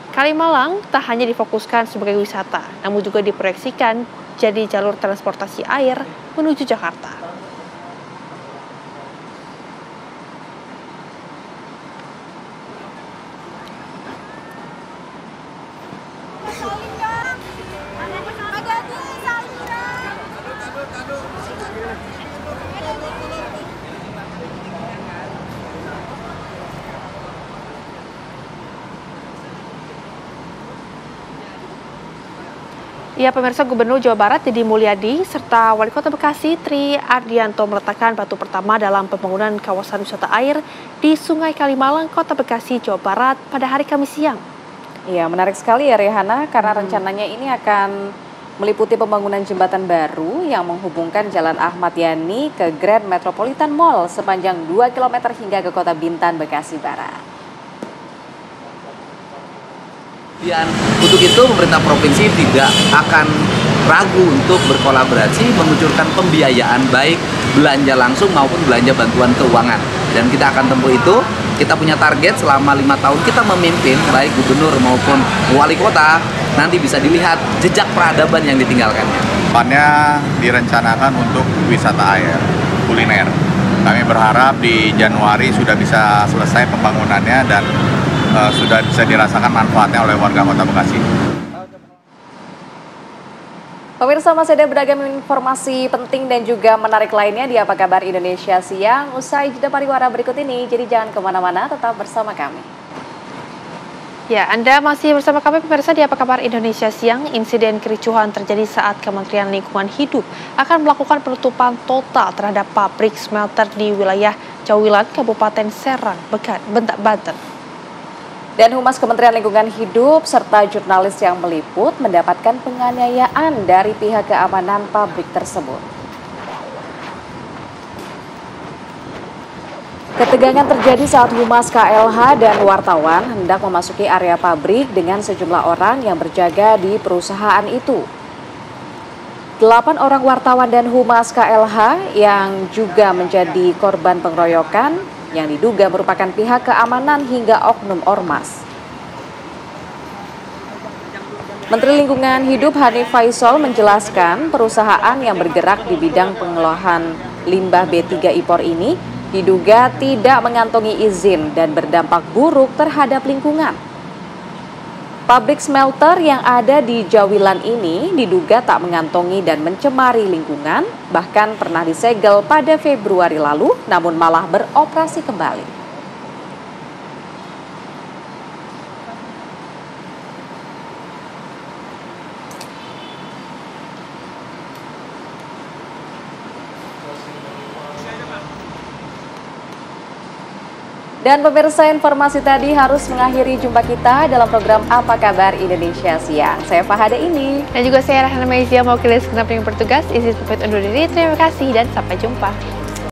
Speaker 2: Kalimalang tak hanya difokuskan sebagai wisata, namun juga diproyeksikan jadi jalur transportasi air menuju Jakarta. Ya, pemirsa, Gubernur Jawa Barat Deddy Mulyadi serta Wali Kota Bekasi Tri Ardianto meletakkan batu pertama dalam pembangunan kawasan wisata air di Sungai Kalimalang, Kota Bekasi, Jawa Barat pada hari Kamis siang.
Speaker 1: Iya, menarik sekali ya Rehana, karena rencananya ini akan meliputi pembangunan jembatan baru yang menghubungkan Jalan Ahmad Yani ke Grand Metropolitan Mall sepanjang 2 km hingga ke Kota Bintan, Bekasi Barat.
Speaker 3: Dan untuk itu pemerintah provinsi tidak akan ragu untuk berkolaborasi mengucurkan pembiayaan baik belanja langsung maupun belanja bantuan keuangan. Dan kita akan tempuh itu, kita punya target selama 5 tahun kita memimpin baik gubernur maupun wali kota, nanti bisa dilihat jejak peradaban yang ditinggalkannya.
Speaker 4: Depannya direncanakan untuk wisata air, kuliner. Kami berharap di Januari sudah bisa selesai pembangunannya dan sudah bisa dirasakan manfaatnya oleh warga Kota Bekasi.
Speaker 1: Pemirsa, masih ada beragam informasi penting dan juga menarik lainnya di Apa Kabar Indonesia Siang. Usai jeda pariwara berikut ini, jadi jangan kemana-mana, tetap bersama kami.
Speaker 2: Ya, Anda masih bersama kami pemirsa di Apa Kabar Indonesia Siang. Insiden kericuhan terjadi saat Kementerian Lingkungan Hidup akan melakukan penutupan total terhadap pabrik smelter di wilayah Cawilan, Kabupaten Serang, Banten.
Speaker 1: Dan Humas Kementerian Lingkungan Hidup serta jurnalis yang meliput mendapatkan penganiayaan dari pihak keamanan pabrik tersebut. Ketegangan terjadi saat Humas KLH dan wartawan hendak memasuki area pabrik dengan sejumlah orang yang berjaga di perusahaan itu. 8 orang wartawan dan Humas KLH yang juga menjadi korban pengeroyokan yang diduga merupakan pihak keamanan hingga oknum ormas. Menteri Lingkungan Hidup Hanif Faisal menjelaskan perusahaan yang bergerak di bidang pengelolaan limbah B3 Ipor ini diduga tidak mengantongi izin dan berdampak buruk terhadap lingkungan. Pabrik smelter yang ada di Cawilan ini diduga tak mengantongi dan mencemari lingkungan, bahkan pernah disegel pada Februari lalu, namun malah beroperasi kembali. Dan pemirsa, informasi tadi harus mengakhiri jumpa kita dalam program Apa Kabar Indonesia Siang. Saya Fahada ini.
Speaker 2: Dan juga saya Rahana Maizia, mewakili segenap yang bertugas. Izin pamit undur diri, terima kasih dan sampai jumpa.